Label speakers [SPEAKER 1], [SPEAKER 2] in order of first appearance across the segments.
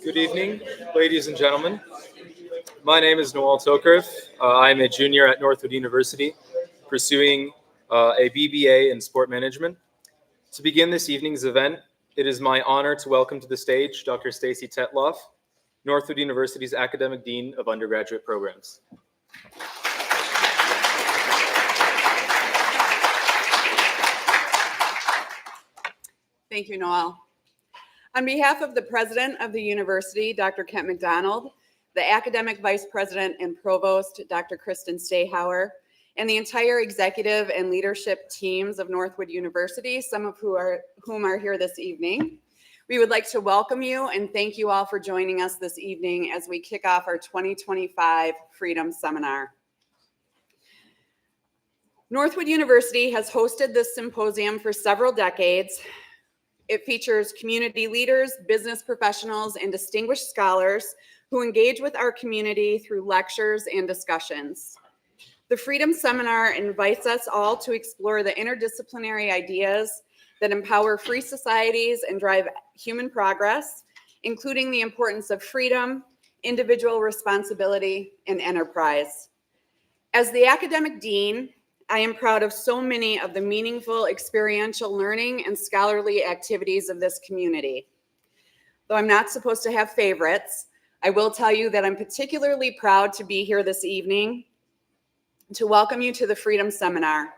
[SPEAKER 1] Good evening, ladies and gentlemen. My name is Noel Tokarov. I'm a junior at Northwood University, pursuing a BBA in sport management. To begin this evening's event, it is my honor to welcome to the stage Dr. Stacy Tetloff, Northwood University's Academic Dean of Undergraduate Programs.
[SPEAKER 2] Thank you, Noel. On behalf of the President of the University, Dr. Kent McDonald, the Academic Vice President and Provost, Dr. Kristen Stahauer, and the entire executive and leadership teams of Northwood University, some of whom are here this evening, we would like to welcome you and thank you all for joining us this evening as we kick off our 2025 Freedom Seminar. Northwood University has hosted this symposium for several decades. It features community leaders, business professionals, and distinguished scholars who engage with our community through lectures and discussions. The Freedom Seminar invites us all to explore the interdisciplinary ideas that empower free societies and drive human progress, including the importance of freedom, individual responsibility, and enterprise. As the academic dean, I am proud of so many of the meaningful experiential learning and scholarly activities of this community. Though I'm not supposed to have favorites, I will tell you that I'm particularly proud to be here this evening to welcome you to the Freedom Seminar.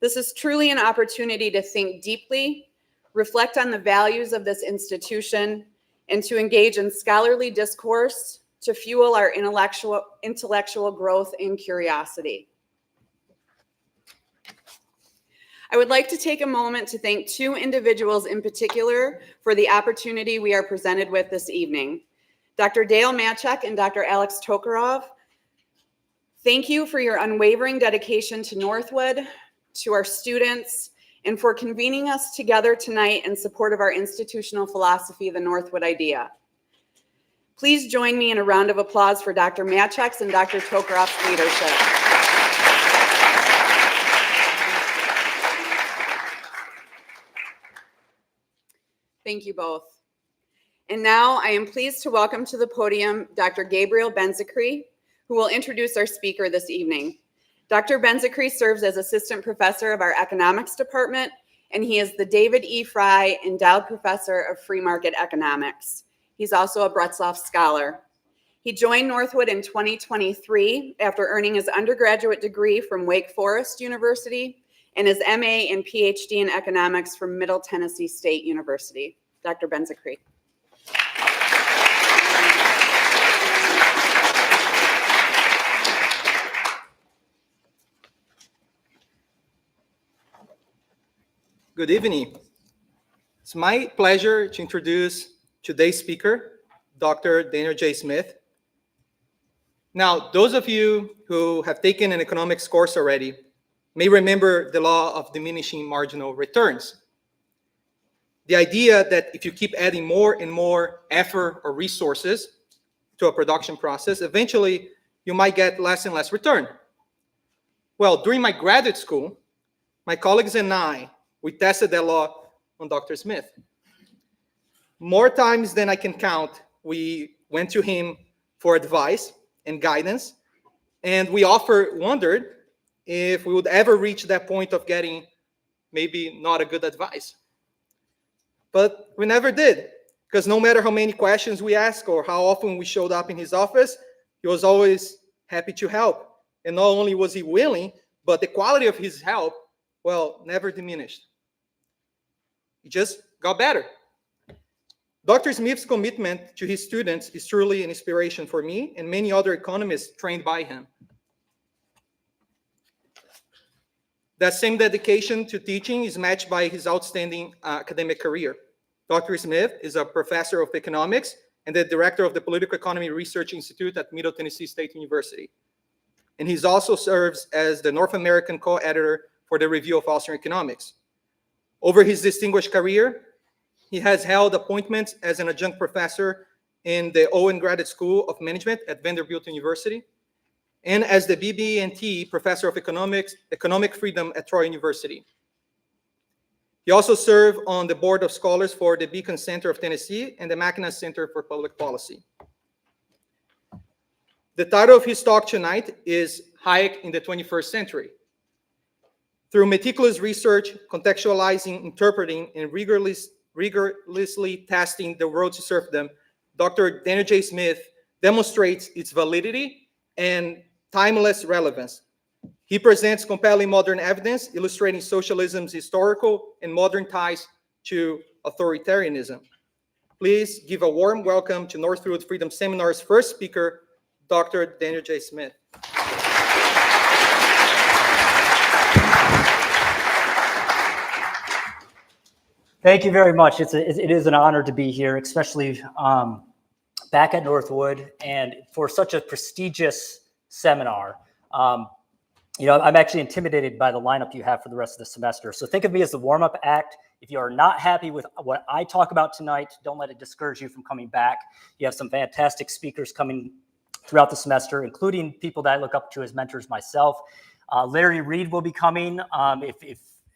[SPEAKER 2] This is truly an opportunity to think deeply, reflect on the values of this institution, and to engage in scholarly discourse to fuel our intellectual growth and curiosity. I would like to take a moment to thank two individuals in particular for the opportunity we are presented with this evening. Dr. Dale Matchek and Dr. Alex Tokarov, thank you for your unwavering dedication to Northwood, to our students, and for convening us together tonight in support of our institutional philosophy, the Northwood idea. Please join me in a round of applause for Dr. Matchek's and Dr. Tokarov's leadership. Thank you both. And now I am pleased to welcome to the podium Dr. Gabriel Benzicree, who will introduce our speaker this evening. Dr. Benzicree serves as assistant professor of our economics department, and he is the David E. Fry Endowed Professor of Free Market Economics. He's also a Bretzloff Scholar. He joined Northwood in 2023 after earning his undergraduate degree from Wake Forest University and his MA and PhD in economics from Middle Tennessee State University. Dr. Benzicree.
[SPEAKER 3] Good evening. It's my pleasure to introduce today's speaker, Dr. Daniel J. Smith. Now, those of you who have taken an economics course already may remember the law of diminishing marginal returns. The idea that if you keep adding more and more effort or resources to a production process, eventually you might get less and less return. Well, during my graduate school, my colleagues and I, we tested that law on Dr. Smith. More times than I can count, we went to him for advice and guidance, and we wondered if we would ever reach that point of getting maybe not a good advice. But we never did, because no matter how many questions we asked or how often we showed up in his office, he was always happy to help. And not only was he willing, but the quality of his help, well, never diminished. It just got better. Dr. Smith's commitment to his students is truly an inspiration for me and many other economists trained by him. That same dedication to teaching is matched by his outstanding academic career. Dr. Smith is a professor of economics and the director of the Political Economy Research Institute at Middle Tennessee State University. And he also serves as the North American co-editor for the Review of Austrian Economics. Over his distinguished career, he has held appointments as an adjunct professor in the Owen Graduate School of Management at Vanderbilt University, and as the BB&T Professor of Economic Freedom at Troy University. He also served on the Board of Scholars for the Beacon Center of Tennessee and the Mackinac Center for Public Policy. The title of his talk tonight is Hayek in the 21st Century. Through meticulous research, contextualizing, interpreting, and rigorously testing the road to serfdom, Dr. Daniel J. Smith demonstrates its validity and timeless relevance. He presents compelling modern evidence illustrating socialism's historical and modern ties to authoritarianism. Please give a warm welcome to Northwood Freedom Seminar's first speaker, Dr. Daniel J. Smith.
[SPEAKER 4] Thank you very much. It is an honor to be here, especially back at Northwood and for such a prestigious seminar. I'm actually intimidated by the lineup you have for the rest of the semester. So think of me as the warm-up act. If you are not happy with what I talk about tonight, don't let it discourage you from coming back. You have some fantastic speakers coming throughout the semester, including people that I look up to as mentors myself. Larry Reed will be coming.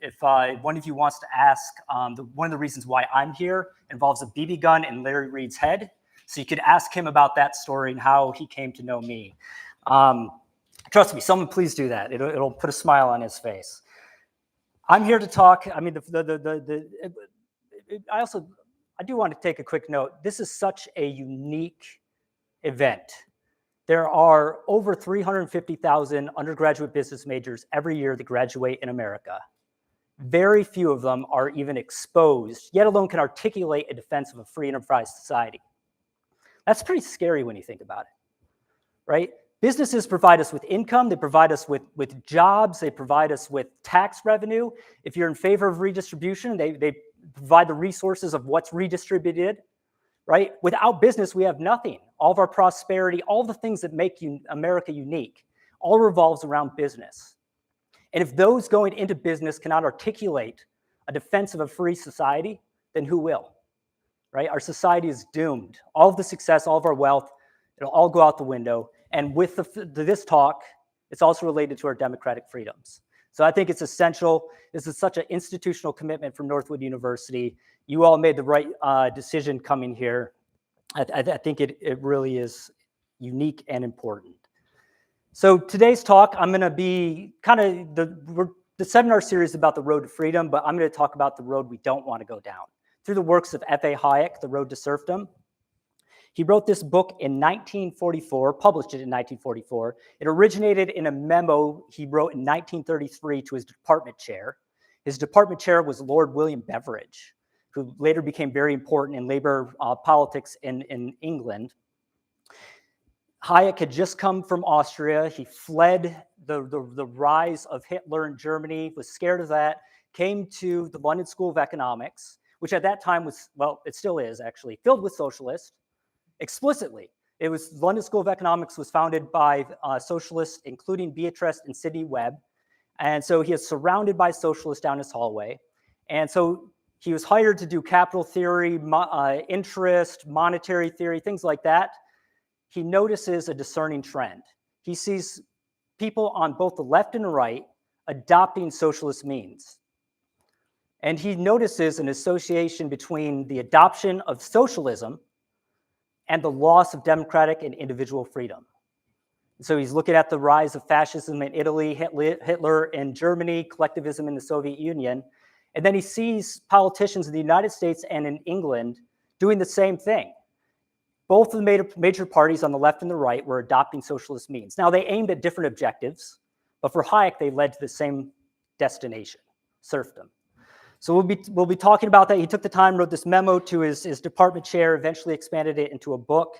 [SPEAKER 4] If one of you wants to ask, one of the reasons why I'm here involves a BB gun in Larry Reed's head. So you could ask him about that story and how he came to know me. Trust me, someone please do that. It'll put a smile on his face. I'm here to talk. I mean, I do want to take a quick note. This is such a unique event. There are over 350,000 undergraduate business majors every year that graduate in America. Very few of them are even exposed, yet alone can articulate a defense of a free enterprise society. That's pretty scary when you think about it, right? Businesses provide us with income, they provide us with jobs, they provide us with tax revenue. If you're in favor of redistribution, they provide the resources of what's redistributed, right? Without business, we have nothing. All of our prosperity, all the things that make America unique, all revolves around business. And if those going into business cannot articulate a defense of a free society, then who will, right? Our society is doomed. All of the success, all of our wealth, it'll all go out the window. And with this talk, it's also related to our democratic freedoms. So I think it's essential. This is such an institutional commitment from Northwood University. You all made the right decision coming here. I think it really is unique and important. So today's talk, I'm going to be the seminar series about the road to freedom, but I'm going to talk about the road we don't want to go down through the works of F.A. Hayek, The Road to Serfdom. He wrote this book in 1944, published it in 1944. It originated in a memo he wrote in 1933 to his department chair. His department chair was Lord William Beveridge, who later became very important in labor politics in England. Hayek had just come from Austria. He fled the rise of Hitler in Germany, was scared of that, came to the London School of Economics, which at that time was, well, it still is actually, filled with socialists, explicitly. It was, London School of Economics was founded by socialists, including Beatrice and Sidney Webb. And so he is surrounded by socialists down his hallway. And so He was hired to do capital theory, interest, monetary theory, things like that. He notices a discerning trend. He sees people on both the left and the right adopting socialist means. And he notices an association between the adoption of socialism and the loss of democratic and individual freedom. So he's looking at the rise of fascism in Italy, Hitler in Germany, collectivism in the Soviet Union. And then he sees politicians in the United States and in England doing the same thing. Both of the major parties on the left and the right were adopting socialist means. Now, they aimed at different objectives, but for Hayek, they led to the same destination, serfdom. So we'll be talking about that. He took the time, wrote this memo to his department chair, eventually expanded it into a book.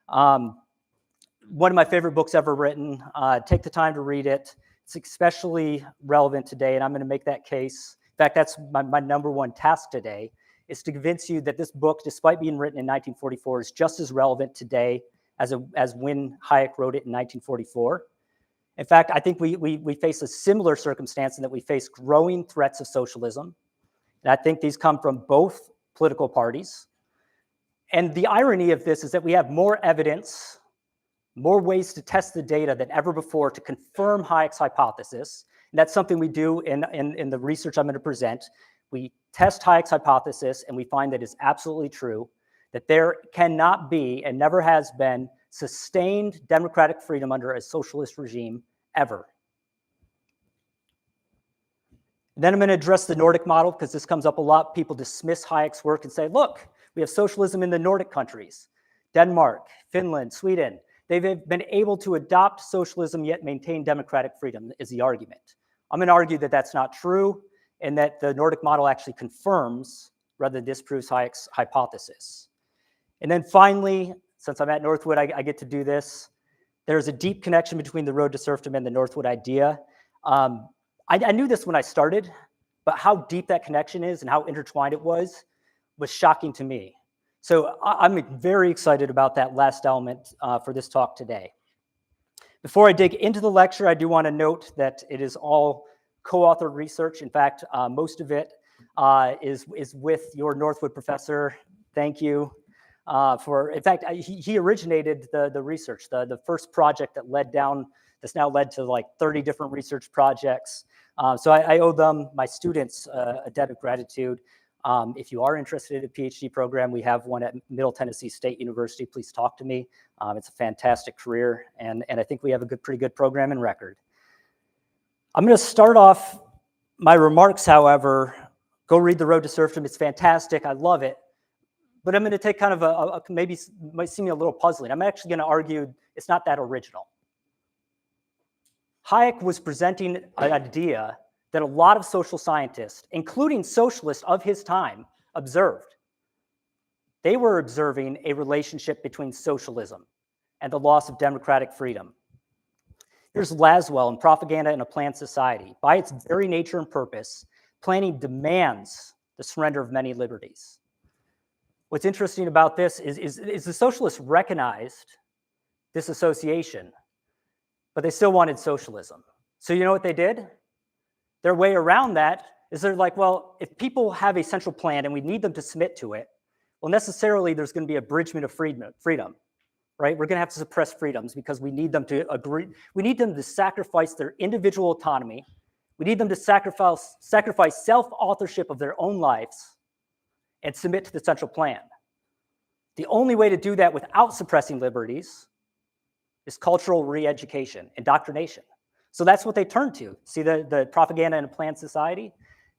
[SPEAKER 4] One of my favorite books ever written. Take the time to read it. It's especially relevant today, and I'm going to make that case. In fact, that's my number one task today, is to convince you that this book, despite being written in 1944, is just as relevant today as when Hayek wrote it in 1944. In fact, I think we face a similar circumstance in that we face growing threats of socialism. And I think these come from both political parties. And the irony of this is that we have more evidence, more ways to test the data than ever before to confirm Hayek's hypothesis. And that's something we do in the research I'm going to present. We test Hayek's hypothesis, and we find that it's absolutely true, that there cannot be and never has been sustained democratic freedom under a socialist regime ever. And then I'm going to address the Nordic model, because this comes up a lot. People dismiss Hayek's work and say, look, we have socialism in the Nordic countries, Denmark, Finland, Sweden. They've been able to adopt socialism yet maintain democratic freedom, is the argument. I'm going to argue that that's not true, and that the Nordic model actually confirms rather than disproves Hayek's hypothesis. And then finally, since I'm at Northwood, I get to do this. There's a deep connection between the road to serfdom and the Northwood idea. I knew this when I started, but how deep that connection is and how intertwined it was shocking to me. So I'm very excited about that last element for this talk today. Before I dig into the lecture, I do want to note that it is all co-authored research. In fact, most of it is with your Northwood professor. Thank you in fact, he originated the research, the first project that's now led to like 30 different research projects. So I owe them, my students, a debt of gratitude. If you are interested in a PhD program, we have one at Middle Tennessee State University. Please talk to me. It's a fantastic career, and I think we have a pretty good program and record. I'm going to start off my remarks, however. Go read The Road to Serfdom. It's fantastic. I love it. But I'm going to take kind of maybe might seem a little puzzling. I'm actually going to argue it's not that original. Hayek was presenting an idea that a lot of social scientists, including socialists of his time, observed. They were observing a relationship between socialism and the loss of democratic freedom. Here's Laswell in Propaganda in a Planned Society. By its very nature and purpose, planning demands the surrender of many liberties. What's interesting about this is the socialists recognized this association, but they still wanted socialism. So you know what they did? Their way around that is they're like, well, if people have a central plan and we need them to submit to it, well, necessarily there's going to be abridgment of freedom, right? We're going to have to suppress freedoms because we need them to agree. We need them to sacrifice their individual autonomy. We need them to sacrifice self-authorship of their own lives and submit to the central plan. The only way to do that without suppressing liberties is cultural re-education, indoctrination. So that's what they turned to. See the Propaganda in a Planned Society?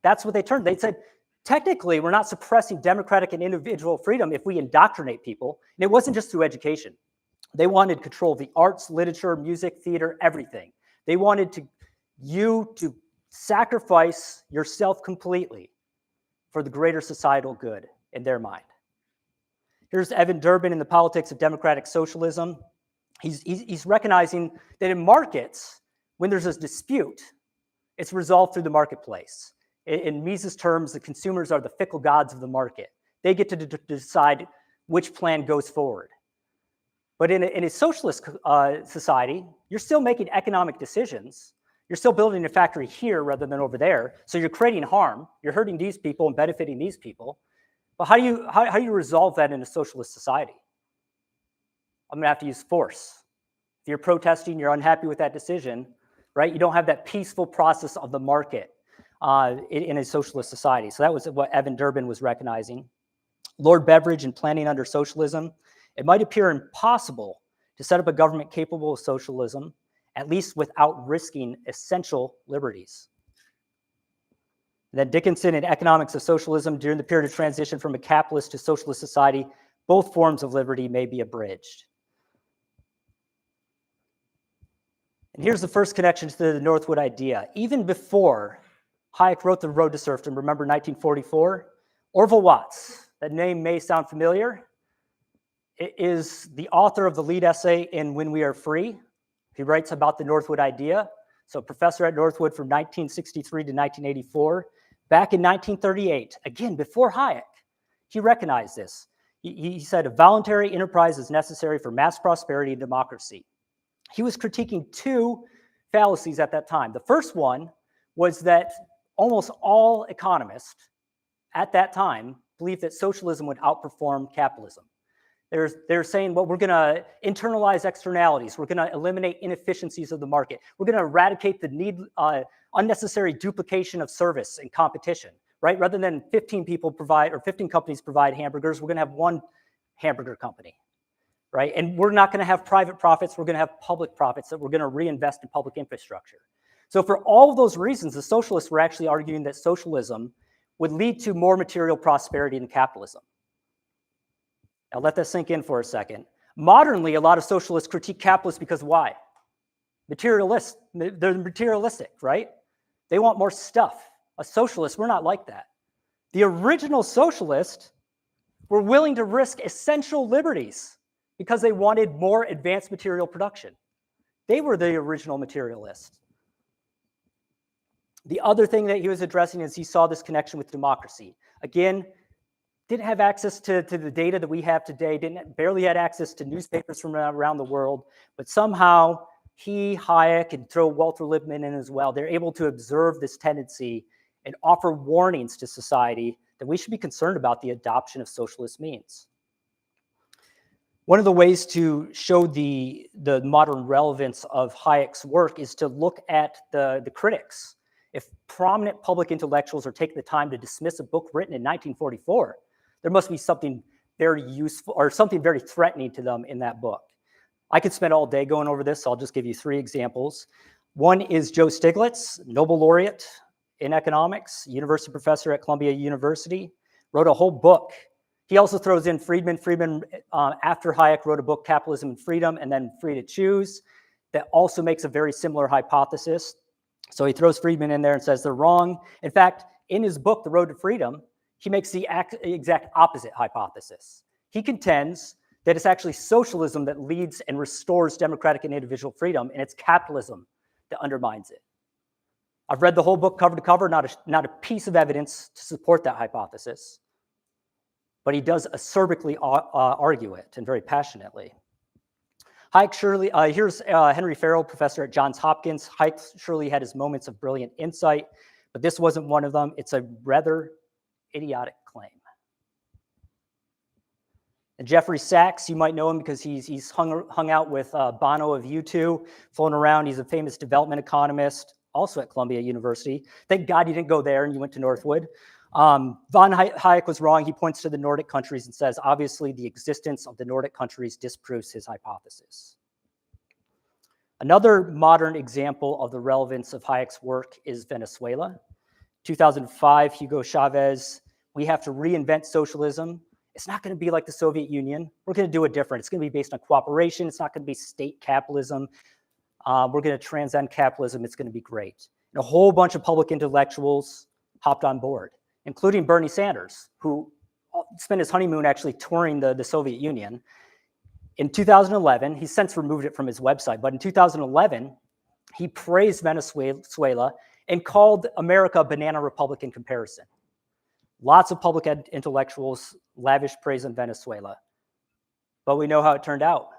[SPEAKER 4] That's what they turned. They said, technically, we're not suppressing democratic and individual freedom if we indoctrinate people. And it wasn't just through education. They wanted control of the arts, literature, music, theater, everything. They wanted you to sacrifice yourself completely for the greater societal good in their mind. Here's Evan Durbin in The Politics of Democratic Socialism. He's recognizing that in markets, when there's a dispute, it's resolved through the marketplace. In Mises' terms, the consumers are the fickle gods of the market. They get to decide which plan goes forward. But in a socialist society, you're still making economic decisions. You're still building a factory here rather than over there. So you're creating harm. You're hurting these people and benefiting these people. But how do you resolve that in a socialist society? I'm going to have to use force. If you're protesting, you're unhappy with that decision, right? You don't have that peaceful process of the market in a socialist society. So that was what Evan Durbin was recognizing. Lord Beveridge, in Planning Under Socialism, it might appear impossible to set up a government capable of socialism, at least without risking essential liberties. Then Dickinson in Economics of Socialism, during the period of transition from a capitalist to socialist society, both forms of liberty may be abridged. And here's the first connection to the Northwood idea. Even before Hayek wrote The Road to Serfdom, remember 1944? Orville Watts, that name may sound familiar, is the author of the lead essay in When We Are Free. He writes about the Northwood idea. So professor at Northwood from 1963 to 1984. Back in 1938, again, before Hayek, he recognized this. He said, a voluntary enterprise is necessary for mass prosperity and democracy. He was critiquing two fallacies at that time. The first one was that almost all economists at that time believed that socialism would outperform capitalism. They're saying, well, we're going to internalize externalities. We're going to eliminate inefficiencies of the market. We're going to eradicate the unnecessary duplication of service and competition, right? Rather than 15 companies provide hamburgers, we're going to have one hamburger company, right? And we're not going to have private profits. We're going to have public profits that we're going to reinvest in public infrastructure. So for all of those reasons, the socialists were actually arguing that socialism would lead to more material prosperity than capitalism. Now let that sink in for a second. Modernly, a lot of socialists critique capitalists because why? They're materialistic, right? They want more stuff. A socialist, we're not like that. The original socialists were willing to risk essential liberties because they wanted more advanced material production. They were the original materialists. The other thing that he was addressing is he saw this connection with democracy. Again, didn't have access to the data that we have today, barely had access to newspapers from around the world, but somehow he, Hayek, and throw Walter Lippmann in as well, they're able to observe this tendency and offer warnings to society that we should be concerned about the adoption of socialist means. One of the ways to show the modern relevance of Hayek's work is to look at the critics. If prominent public intellectuals are taking the time to dismiss a book written in 1944, there must be something very useful or something very threatening to them in that book. I could spend all day going over this, so I'll just give you three examples. One is Joe Stiglitz, Nobel laureate in economics, university professor at Columbia University, wrote a whole book. He also throws in Friedman. Friedman, after Hayek, wrote a book, Capitalism and Freedom, and then Free to Choose, that also makes a very similar hypothesis. So he throws Friedman in there and says they're wrong. In fact, in his book, The Road to Freedom, he makes the exact opposite hypothesis. He contends that it's actually socialism that leads and restores democratic and individual freedom, and it's capitalism that undermines it. I've read the whole book cover to cover, not a piece of evidence to support that hypothesis, but he does acerbically argue it, and very passionately. Hayek surely, here's Henry Farrell, professor at Johns Hopkins. Hayek surely had his moments of brilliant insight, but this wasn't one of them. It's a rather idiotic claim. And Jeffrey Sachs, you might know him because he's hung out with Bono of U2, flown around. He's a famous development economist, also at Columbia University. Thank God you didn't go there and you went to Northwood. Von Hayek was wrong. He points to the Nordic countries and says, obviously, the existence of the Nordic countries disproves his hypothesis. Another modern example of the relevance of Hayek's work is Venezuela. 2005, Hugo Chavez, we have to reinvent socialism. It's not going to be like the Soviet Union. We're going to do it different. It's going to be based on cooperation. It's not going to be state capitalism. We're going to transcend capitalism. It's going to be great. And a whole bunch of public intellectuals hopped on board, including Bernie Sanders, who spent his honeymoon actually touring the Soviet Union. In 2011, he's since removed it from his website, but in 2011, he praised Venezuela and called America a banana republic in comparison. Lots of public intellectuals lavish praise on Venezuela, but we know how it turned out.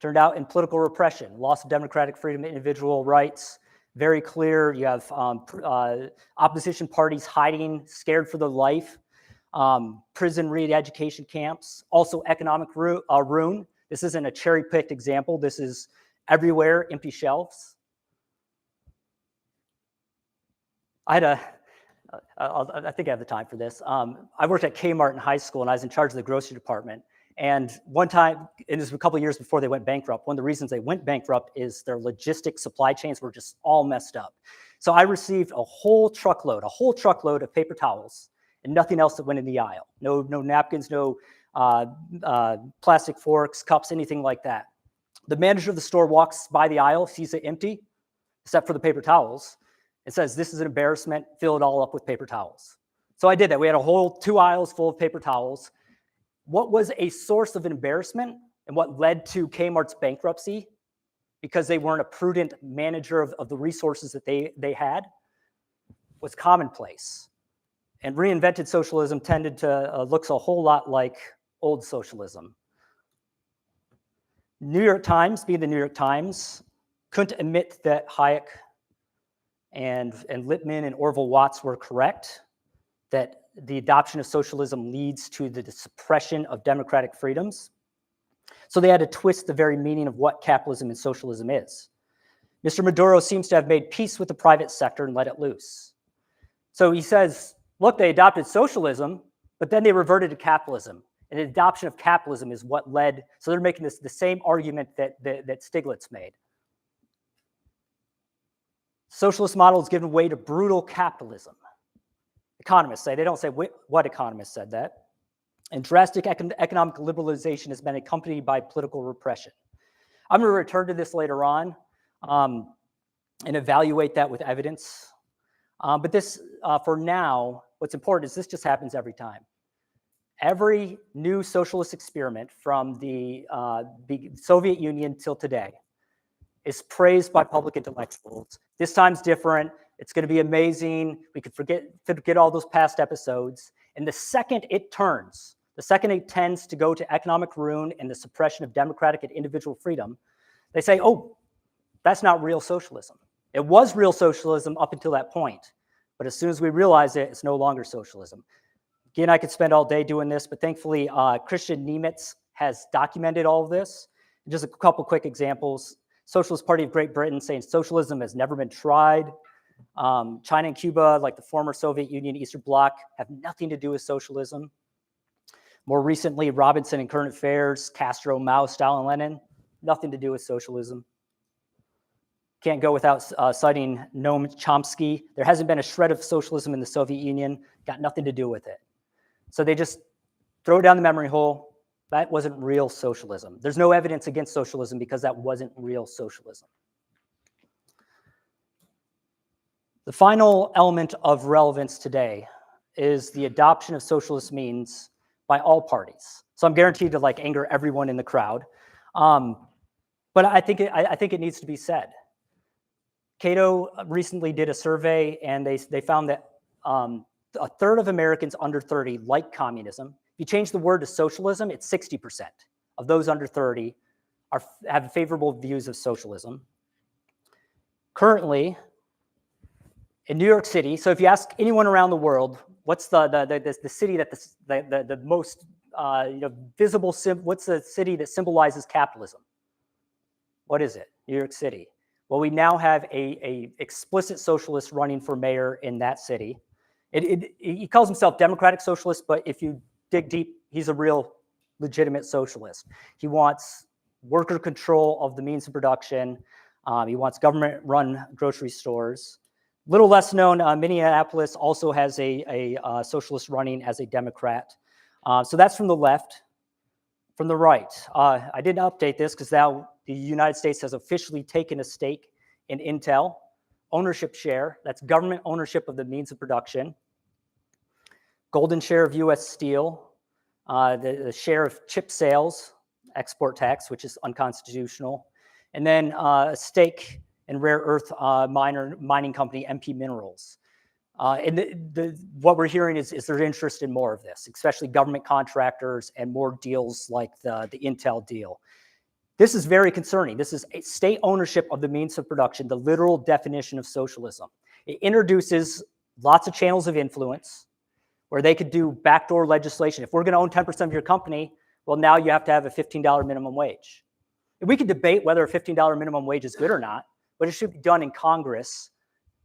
[SPEAKER 4] turned out in political repression, loss of democratic freedom, individual rights, very clear. You have opposition parties hiding, scared for their life, prison re-education camps, also economic ruin. This isn't a cherry-picked example. This is everywhere, empty shelves. I think I have the time for this. I worked at Kmart in high school, and I was in charge of the grocery department. And one time, and this was a couple of years before they went bankrupt, one of the reasons they went bankrupt is their logistic supply chains were just all messed up. So I received a whole truckload of paper towels and nothing else that went in the aisle. No napkins, no plastic forks, cups, anything like that. The manager of the store walks by the aisle, sees it empty, except for the paper towels. It says, "This is an embarrassment, fill it all up with paper towels." So I did that. We had a whole 2 aisles full of paper towels. What was a source of embarrassment and what led to Kmart's bankruptcy, because they weren't a prudent manager of the resources that they had, was commonplace. And reinvented socialism tended to looks a whole lot like old socialism. New York Times, being the New York Times, couldn't admit that Hayek and Lippmann and Orville Watts were correct, that the adoption of socialism leads to the suppression of democratic freedoms. So they had to twist the very meaning of what capitalism and socialism is. Mr. Maduro seems to have made peace with the private sector and let it loose. So he says, look, they adopted socialism, but then they reverted to capitalism. And the adoption of capitalism is what led, so they're making the same argument that Stiglitz made. Socialist model is given way to brutal capitalism. Economists say, they don't say what economists said that. And drastic economic liberalization has been accompanied by political repression. I'm going to return to this later on and evaluate that with evidence. But this, for now, what's important is this just happens every time. Every new socialist experiment from the Soviet Union till today is praised by public intellectuals. This time's different. It's going to be amazing. We could forget all those past episodes. And the second it tends to go to economic ruin and the suppression of democratic and individual freedom, they say, oh, that's not real socialism. It was real socialism up until that point. But as soon as we realize it, it's no longer socialism. Again, I could spend all day doing this, but thankfully, Christian Niemitz has documented all of this. Just a couple quick examples. Socialist Party of Great Britain saying socialism has never been tried. China and Cuba, like the former Soviet Union, Eastern Bloc, have nothing to do with socialism. More recently, Robinson and Current Affairs, Castro, Mao, Stalin, Lenin, nothing to do with socialism. Can't go without citing Noam Chomsky. There hasn't been a shred of socialism in the Soviet Union, got nothing to do with it. So they just throw it down the memory hole. That wasn't real socialism. There's no evidence against socialism because that wasn't real socialism. The final element of relevance today is the adoption of socialist means by all parties. So I'm guaranteed to anger everyone in the crowd, but I think it needs to be said. Cato recently did a survey, and they found that a third of Americans under 30 like communism. If you change the word to socialism, it's 60% of those under 30 have favorable views of socialism. Currently, in New York City, so if you ask anyone around the world, what's the city that the most visible, what's the city that symbolizes capitalism? What is it? New York City. Well, we now have a explicit socialist running for mayor in that city. He calls himself democratic socialist, but if you dig deep, he's a real legitimate socialist. He wants worker control of the means of production. He wants government-run grocery stores. Little less known, Minneapolis also has a socialist running as a Democrat. So that's from the left. From the right, I didn't update this because now the United States has officially taken a stake in Intel. Ownership share, that's government ownership of the means of production. Golden share of U.S. Steel, the share of chip sales, export tax, which is unconstitutional. And then a stake in rare earth mining company MP Minerals. And what we're hearing is there's interest in more of this, especially government contractors and more deals like the Intel deal. This is very concerning. This is state ownership of the means of production, the literal definition of socialism. It introduces lots of channels of influence where they could do backdoor legislation. If we're going to own 10% of your company, well, now you have to have a $15 minimum wage. We could debate whether a $15 minimum wage is good or not, but it should be done in Congress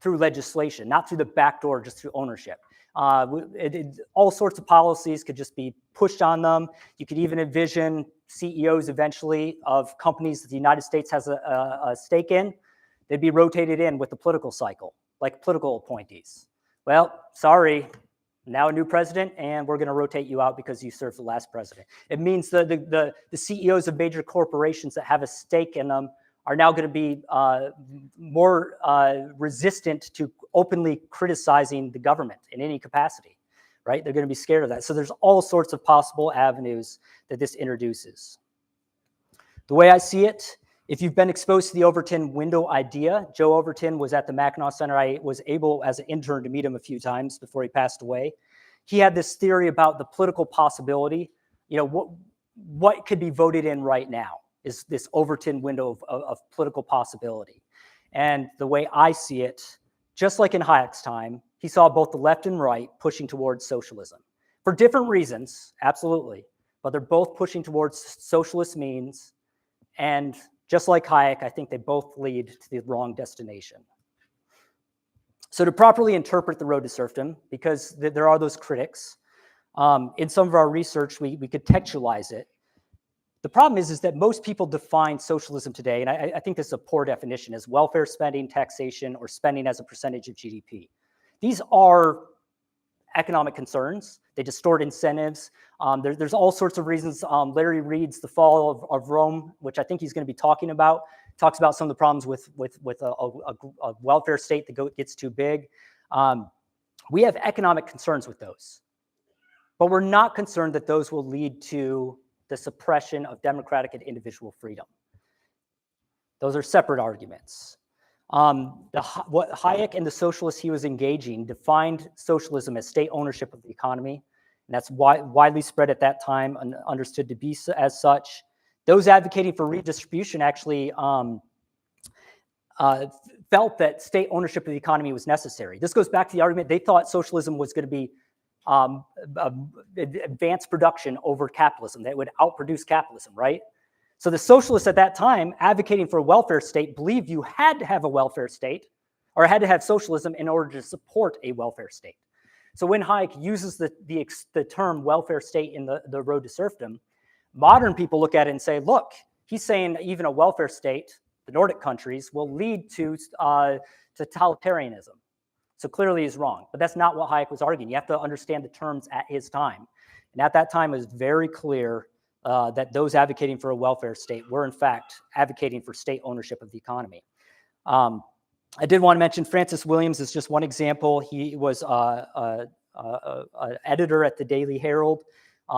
[SPEAKER 4] through legislation, not through the back door, just through ownership. All sorts of policies could just be pushed on them. You could even envision CEOs eventually of companies that the United States has a stake in. They'd be rotated in with the political cycle, like political appointees. Well, sorry, now a new president, and we're going to rotate you out because you served the last president. It means the CEOs of major corporations that have a stake in them are now going to be more resistant to openly criticizing the government in any capacity, right? They're going to be scared of that. So there's all sorts of possible avenues that this introduces. The way I see it, if you've been exposed to the Overton window idea, Joe Overton was at the Mackinac Center. I was able, as an intern, to meet him a few times before he passed away. He had this theory about the political possibility. You know, what could be voted in right now is this Overton window of political possibility. And the way I see it, just like in Hayek's time, he saw both the left and right pushing towards socialism. For different reasons, absolutely, but they're both pushing towards socialist means, and just like Hayek, I think they both lead to the wrong destination. So to properly interpret the road to serfdom, because there are those critics, in some of our research, we contextualize it. The problem is that most people define socialism today, and I think this is a poor definition, as welfare spending, taxation, or spending as a percentage of GDP. These are economic concerns. They distort incentives. There's all sorts of reasons. Larry Reed's The Fall of Rome, which I think he's going to be talking about, talks about some of the problems with a welfare state that gets too big. We have economic concerns with those, but we're not concerned that those will lead to the suppression of democratic and individual freedom. Those are separate arguments. What Hayek and the socialists he was engaging defined socialism as state ownership of the economy, and that's widely spread at that time and understood to be as such. Those advocating for redistribution actually felt that state ownership of the economy was necessary. This goes back to the argument they thought socialism was going to be advanced production over capitalism, that it would outproduce capitalism, right? So the socialists at that time advocating for a welfare state believed you had to have a welfare state or had to have socialism in order to support a welfare state. So when Hayek uses the term welfare state in the road to serfdom, modern people look at it and say, look, he's saying even a welfare state, the Nordic countries, will lead to totalitarianism. So clearly he's wrong, but that's not what Hayek was arguing. You have to understand the terms at his time. And at that time, it was very clear that those advocating for a welfare state were in fact advocating for state ownership of the economy. I did want to mention Francis Williams is just one example. He was an editor at the Daily Herald,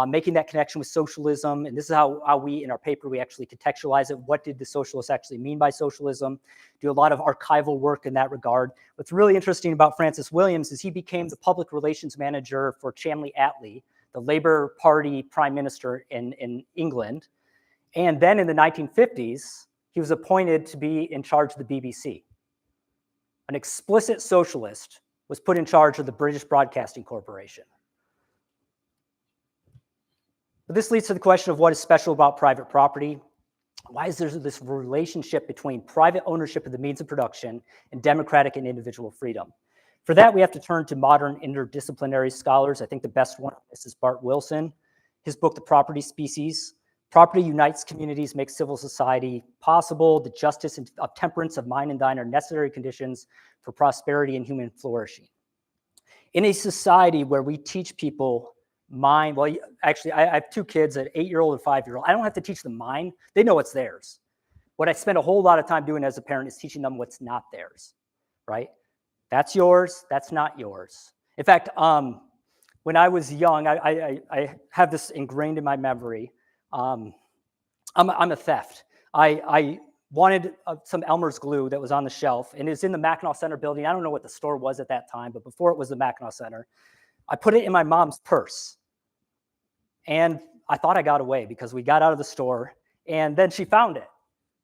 [SPEAKER 4] making that connection with socialism. And this is how we, in our paper, we actually contextualize it. What did the socialists actually mean by socialism? Do a lot of archival work in that regard. What's really interesting about Francis Williams is he became the public relations manager for Chamberlain Attlee, the Labour Party prime minister in England. And then in the 1950s, he was appointed to be in charge of the BBC. An explicit socialist was put in charge of the British Broadcasting Corporation. But this leads to the question of what is special about private property. Why is there this relationship between private ownership of the means of production and democratic and individual freedom? For that, we have to turn to modern interdisciplinary scholars. I think the best one is Bart Wilson. His book, The Property Species. Property unites communities, makes civil society possible. The justice and temperance of mind and thine are necessary conditions for prosperity and human flourishing. In a society where we teach people mind, well, actually, I have two kids, an 8-year-old and 5-year-old. I don't have to teach them mine. They know what's theirs. What I spend a whole lot of time doing as a parent is teaching them what's not theirs, right? That's yours. That's not yours. In fact, when I was young, I have this ingrained in my memory. I'm a theft. I wanted some Elmer's glue that was on the shelf, and it's in the Mackinac Center building. I don't know what the store was at that time, but before it was the Mackinac Center, I put it in my mom's purse. And I thought I got away because we got out of the store, And then she found it.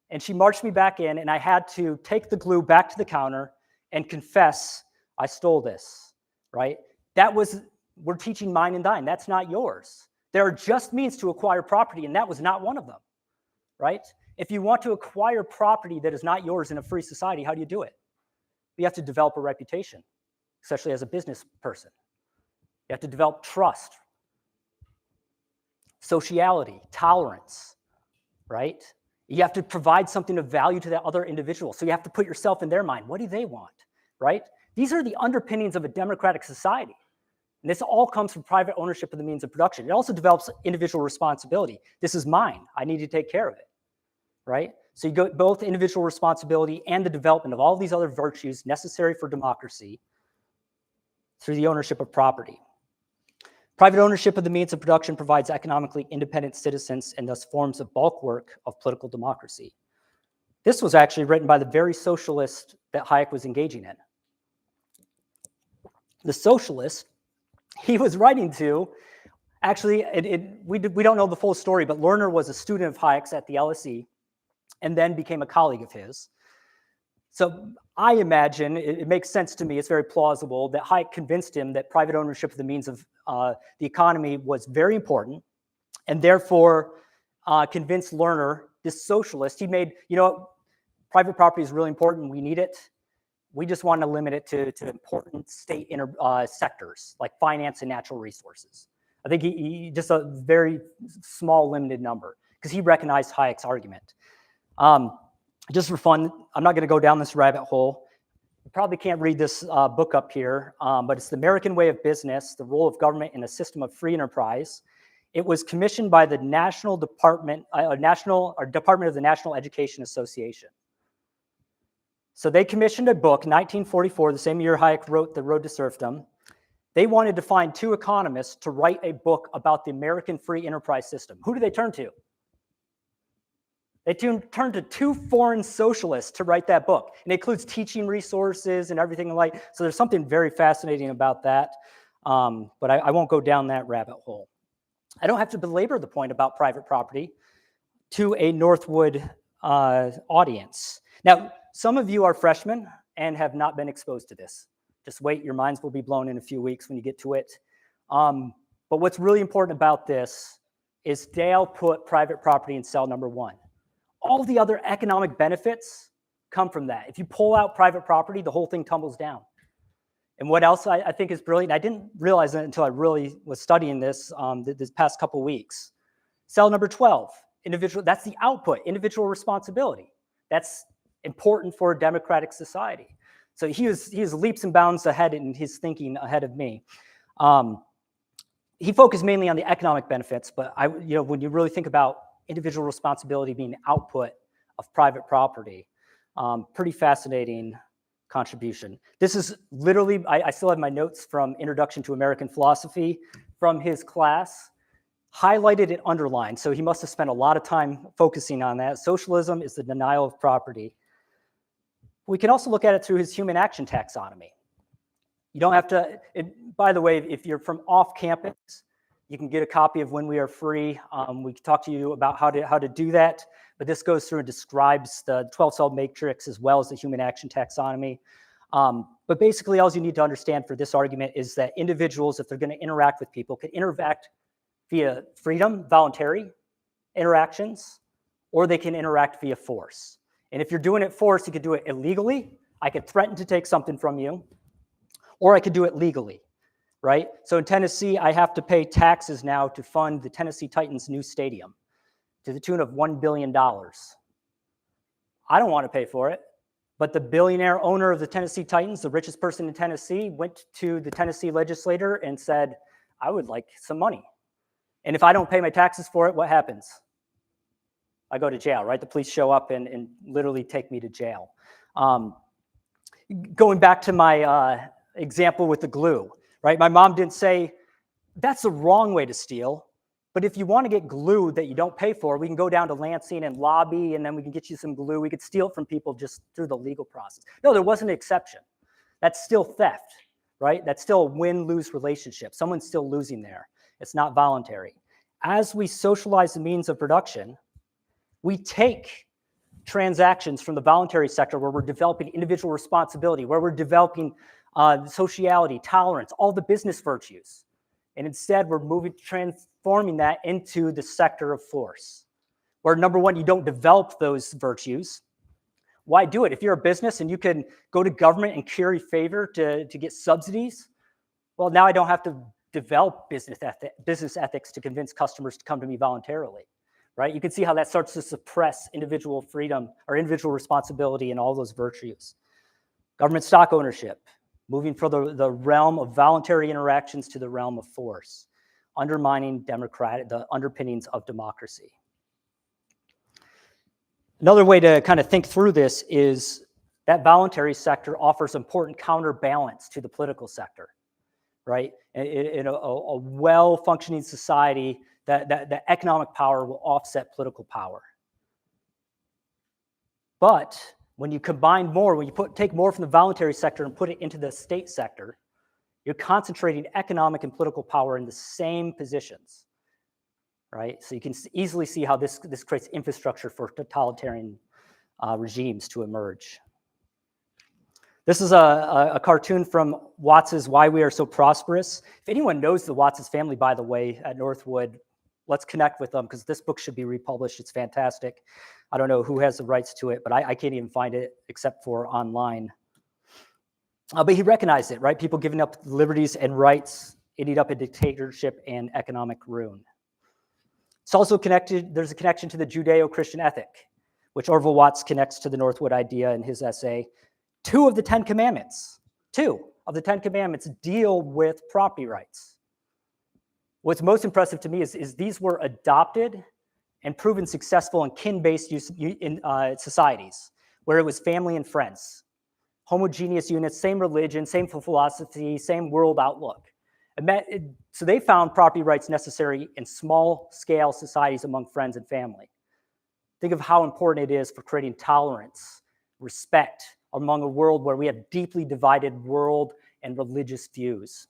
[SPEAKER 4] And she marched me back in, and I had to take the glue back to the counter and confess I stole this, right? We're teaching mine and thine. That's not yours. There are just means to acquire property, and that was not one of them, right? If you want to acquire property that is not yours in a free society, how do you do it? You have to develop a reputation, especially as a business person. You have to develop trust, sociality, tolerance, right? You have to provide something of value to that other individual. So you have to put yourself in their mind. What do they want, right? These are the underpinnings of a democratic society. And this all comes from private ownership of the means of production. It also develops individual responsibility. This is mine. I need to take care of it, right? So you go both individual responsibility and the development of all these other virtues necessary for democracy through the ownership of property. Private ownership of the means of production provides economically independent citizens and thus forms a bulwark of political democracy. This was actually written by the very socialist that Hayek was engaging in. The socialist he was writing to, actually, we don't know the full story, but Lerner was a student of Hayek's at the LSE and then became a colleague of his. So I imagine, it makes sense to me, it's very plausible, that Hayek convinced him that private ownership of the means of the economy was very important, and therefore convinced Lerner, this socialist, he made, private property is really important, we need it. We just want to limit it to important state sectors like finance and natural resources. I think he just a very small, limited number because he recognized Hayek's argument. Just for fun, I'm not going to go down this rabbit hole. You probably can't read this book up here, but it's The American Way of Business, the Role of Government in a System of Free Enterprise. It was commissioned by the Department of the National Education Association. So they commissioned a book in 1944, the same year Hayek wrote The Road to Serfdom. They wanted to find two economists to write a book about the American free enterprise system. Who do they turn to? They turned to two foreign socialists to write that book. And it includes teaching resources and everything like. So there's something very fascinating about that. But I won't go down that rabbit hole. I don't have to belabor the point about private property to a Northwood audience. Now, some of you are freshmen and have not been exposed to this. Just wait, your minds will be blown in a few weeks when you get to it. But what's really important about this is Dale put private property in cell number 1. All the other economic benefits come from that. If you pull out private property, the whole thing tumbles down. And what else I think is brilliant, I didn't realize it until I really was studying this this past couple weeks. Cell number 12, individual, that's the output, individual responsibility. That's important for a democratic society. So he is leaps and bounds ahead in his thinking ahead of me. He focused mainly on the economic benefits, but when you really think about individual responsibility being output of private property, pretty fascinating contribution. This is literally, I still have my notes from Introduction to American Philosophy from his class, highlighted and underlined. So he must have spent a lot of time focusing on that. Socialism is the denial of property. We can also look at it through his human action taxonomy. You don't have to, by the way, if you're from off campus, you can get a copy of When We Are Free. We can talk to you about how to do that, but this goes through and describes the 12-cell matrix as well as the human action taxonomy. But basically, all you need to understand for this argument is that individuals, if they're going to interact with people, can interact via freedom, voluntary interactions, or they can interact via force. And if you're doing it force, you could do it illegally. I could threaten to take something from you, or I could do it legally, right? So in Tennessee, I have to pay taxes now to fund the Tennessee Titans' new stadium to the tune of $1 billion. I don't want to pay for it, but the billionaire owner of the Tennessee Titans, the richest person in Tennessee, went to the Tennessee legislator and said, I would like some money. And if I don't pay my taxes for it, what happens? I go to jail, right? The police show up and literally take me to jail. Going back to my example with the glue, right? My mom didn't say, that's the wrong way to steal. But if you want to get glue that you don't pay for, we can go down to Lansing and lobby, and then we can get you some glue. We could steal from people just through the legal process. No, there wasn't an exception. That's still theft, right? That's still a win-lose relationship. Someone's still losing there. It's not voluntary. As we socialize the means of production, We take transactions from the voluntary sector where we're developing individual responsibility, where we're developing sociality, tolerance, all the business virtues. And instead, we're transforming that into the sector of force, where number one, you don't develop those virtues. Why do it? If you're a business and you can go to government and curry favor to get subsidies, well, now I don't have to develop business ethics to convince customers to come to me voluntarily, right? You can see how that starts to suppress individual freedom or individual responsibility and all those virtues. Government stock ownership, moving from the realm of voluntary interactions to the realm of force, undermining the underpinnings of democracy. Another way to kind of think through this is that voluntary sector offers important counterbalance to the political sector, right? In a well-functioning society, that economic power will offset political power. But when you combine more, when you take more from the voluntary sector and put it into the state sector, you're concentrating economic and political power in the same positions, right? So you can easily see how this creates infrastructure for totalitarian regimes to emerge. This is a cartoon from Watts's Why We Are So Prosperous. If anyone knows the Watts's family, by the way, at Northwood, let's connect with them because this book should be republished. It's fantastic. I don't know who has the rights to it, but I can't even find it except for online. But he recognized it, right? People giving up liberties and rights, ending up in dictatorship and economic ruin. It's also connected, there's a connection to the Judeo-Christian ethic, which Orville Watts connects to the Northwood idea in his essay. Two of the Ten Commandments deal with property rights. What's most impressive to me is these were adopted and proven successful in kin-based societies, where it was family and friends, homogeneous units, same religion, same philosophy, same world outlook. So they found property rights necessary in small-scale societies among friends and family. Think of how important it is for creating tolerance, respect among a world where we have deeply divided world and religious views.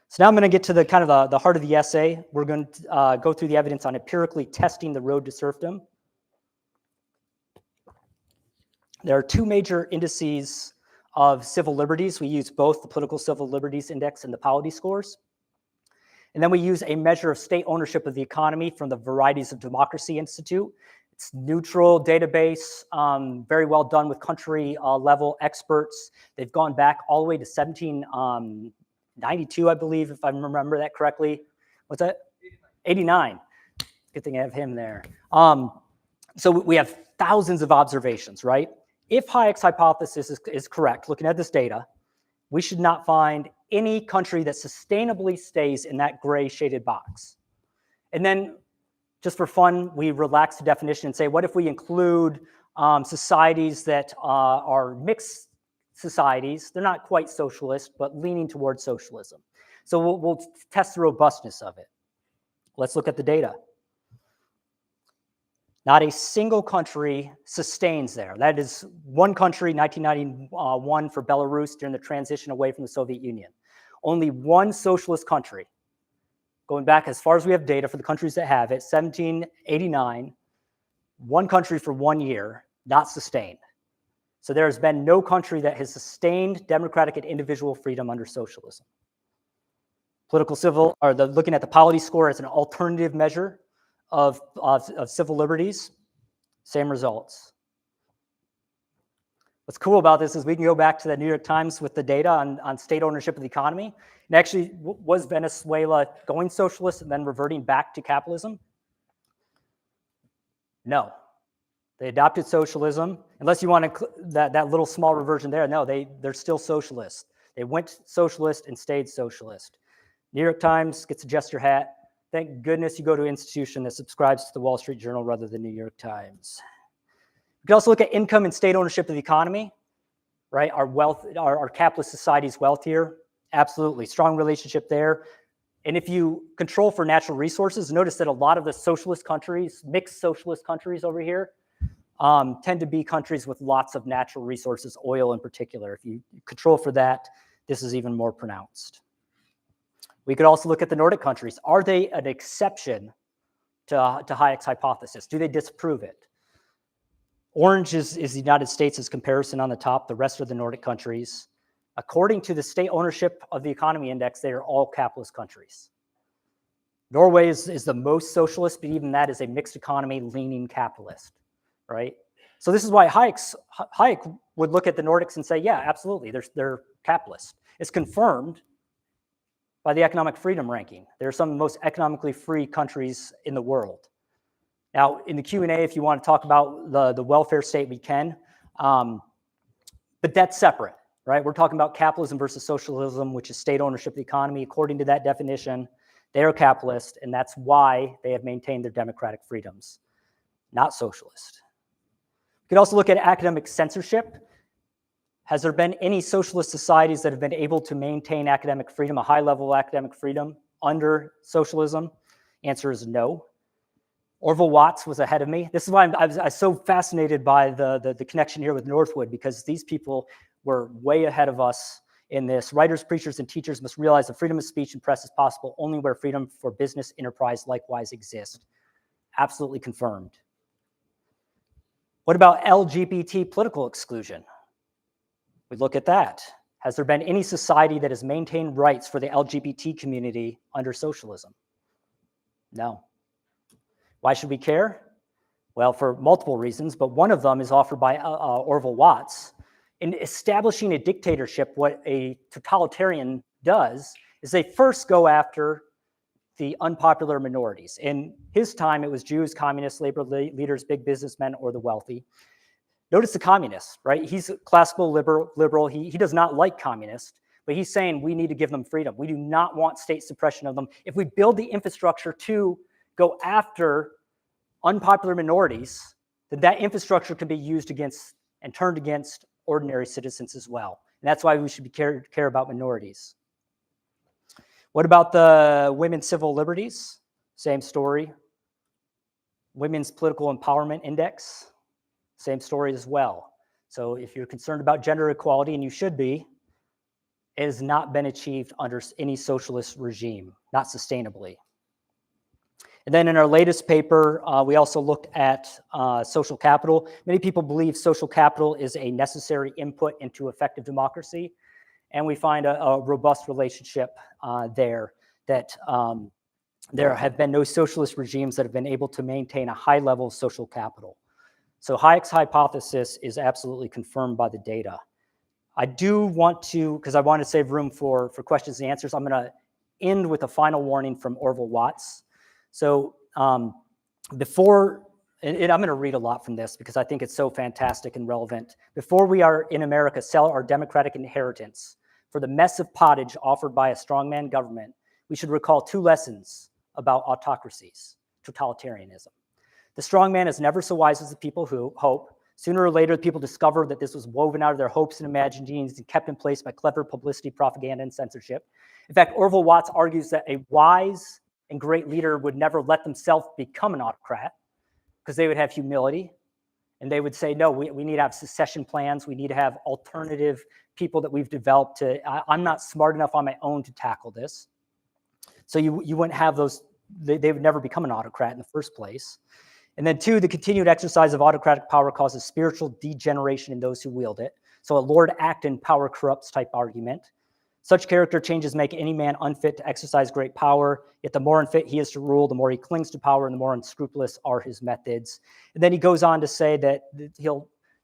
[SPEAKER 4] So now I'm going to get to the kind of the heart of the essay. We're going to go through the evidence on empirically testing the road to serfdom. There are two major indices of civil liberties. We use both the Political Civil Liberties Index and the Polity scores. And then we use a measure of state ownership of the economy from the Varieties of Democracy Institute. It's neutral database, very well done with country level experts. They've gone back all the way to 1792, I believe, if I remember that correctly. What's that? 89. Good thing I have him there. So we have thousands of observations, right? If Hayek's hypothesis is correct, looking at this data, we should not find any country that sustainably stays in that gray shaded box. And then, just for fun, we relax the definition and say, what if we include societies that are mixed societies? They're not quite socialist, but leaning towards socialism. So we'll test the robustness of it. Let's look at the data. Not a single country sustains there. That is one country, 1991 for Belarus during the transition away from the Soviet Union. Only one socialist country, going back as far as we have data for the countries that have it, 1789, one country for 1 year, not sustained. So there has been no country that has sustained democratic and individual freedom under socialism. Looking at the Polity score as an alternative measure of civil liberties, same results. What's cool about this is we can go back to the New York Times with the data on state ownership of the economy. And actually, was Venezuela going socialist and then reverting back to capitalism? No. They adopted socialism. Unless you want that little small reversion there, no, they're still socialist. They went socialist and stayed socialist. New York Times gets to adjust your hat. Thank goodness you go to an institution that subscribes to the Wall Street Journal rather than New York Times. We can also look at income and state ownership of the economy, right? Our capitalist societies wealthier? Absolutely, strong relationship there. And if you control for natural resources, notice that a lot of the socialist countries, mixed socialist countries over here, tend to be countries with lots of natural resources, oil in particular. If you control for that, this is even more pronounced. We could also look at the Nordic countries. Are they an exception to Hayek's hypothesis? Do they disprove it? Orange is the United States as comparison on the top. The rest are the Nordic countries. According to the state ownership of the economy index, they are all capitalist countries. Norway is the most socialist, but even that is a mixed economy leaning capitalist, right? So this is why Hayek would look at the Nordics and say, yeah, absolutely, they're capitalist. It's confirmed by the economic freedom ranking. They're some of the most economically free countries in the world. Now, in the Q&A, if you want to talk about the welfare state, we can, but that's separate, right? We're talking about capitalism versus socialism, which is state ownership of the economy. According to that definition, they are capitalist, and that's why they have maintained their democratic freedoms, not socialist. You could also look at academic censorship. Has there been any socialist societies that have been able to maintain academic freedom, a high level of academic freedom under socialism? Answer is no. Orville Watts was ahead of me. This is why I was so fascinated by the connection here with Northwood, because these people were way ahead of us in this. Writers, preachers, and teachers must realize that freedom of speech and press is possible only where freedom for business enterprise likewise exists. Absolutely confirmed. What about LGBT political exclusion? We look at that. Has there been any society that has maintained rights for the LGBT community under socialism? No. Why should we care? Well, for multiple reasons, but one of them is offered by Orville Watts. In establishing a dictatorship, what a totalitarian does is they first go after the unpopular minorities. In his time, it was Jews, communists, labor leaders, big businessmen, or the wealthy. Notice the communists, right? He's a classical liberal. He does not like communists, but he's saying we need to give them freedom. We do not want state suppression of them. If we build the infrastructure to go after unpopular minorities, then that infrastructure can be used against and turned against ordinary citizens as well. And that's why we should care about minorities. What about the women's civil liberties? Same story. Women's political empowerment index, same story as well. So if you're concerned about gender equality, and you should be, it has not been achieved under any socialist regime, not sustainably. And then in our latest paper, we also looked at social capital. Many people believe social capital is a necessary input into effective democracy. And we find a robust relationship there, that there have been no socialist regimes that have been able to maintain a high level of social capital. So Hayek's hypothesis is absolutely confirmed by the data. I do want to, because I want to save room for questions and answers, I'm going to end with a final warning from Orville Watts. So before, and I'm going to read a lot from this because I think it's so fantastic and relevant. Before we are in America sell our democratic inheritance for the mess of pottage offered by a strongman government, we should recall two lessons about autocracies, totalitarianism. The strongman is never so wise as the people who hope. Sooner or later, people discover that this was woven out of their hopes and imaginings and kept in place by clever publicity, propaganda, and censorship. In fact, Orville Watts argues that a wise and great leader would never let themselves become an autocrat because they would have humility and they would say, no, we need to have secession plans. We need to have alternative people that we've developed to, I'm not smart enough on my own to tackle this. So you wouldn't have those, they would never become an autocrat in the first place. And then two, the continued exercise of autocratic power causes spiritual degeneration in those who wield it. So a Lord Acton power corrupts type argument. Such character changes make any man unfit to exercise great power, yet the more unfit he is to rule, the more he clings to power and the more unscrupulous are his methods. And then he goes on to say that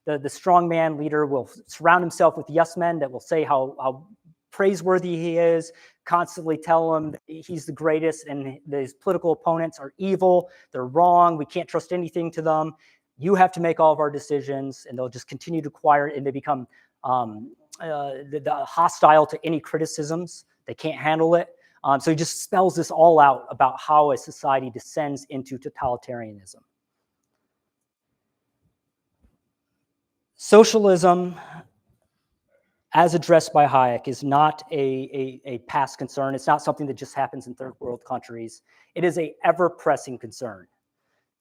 [SPEAKER 4] the strong man leader will surround himself with yes men that will say how praiseworthy he is, constantly tell him that he's the greatest and his political opponents are evil, they're wrong, we can't trust anything to them. You have to make all of our decisions, and they'll just continue to acquire, and they become hostile to any criticisms. They can't handle it. So he just spells this all out about how a society descends into totalitarianism. Socialism, as addressed by Hayek, is not a past concern. It's not something that just happens in third world countries. It is an ever-pressing concern.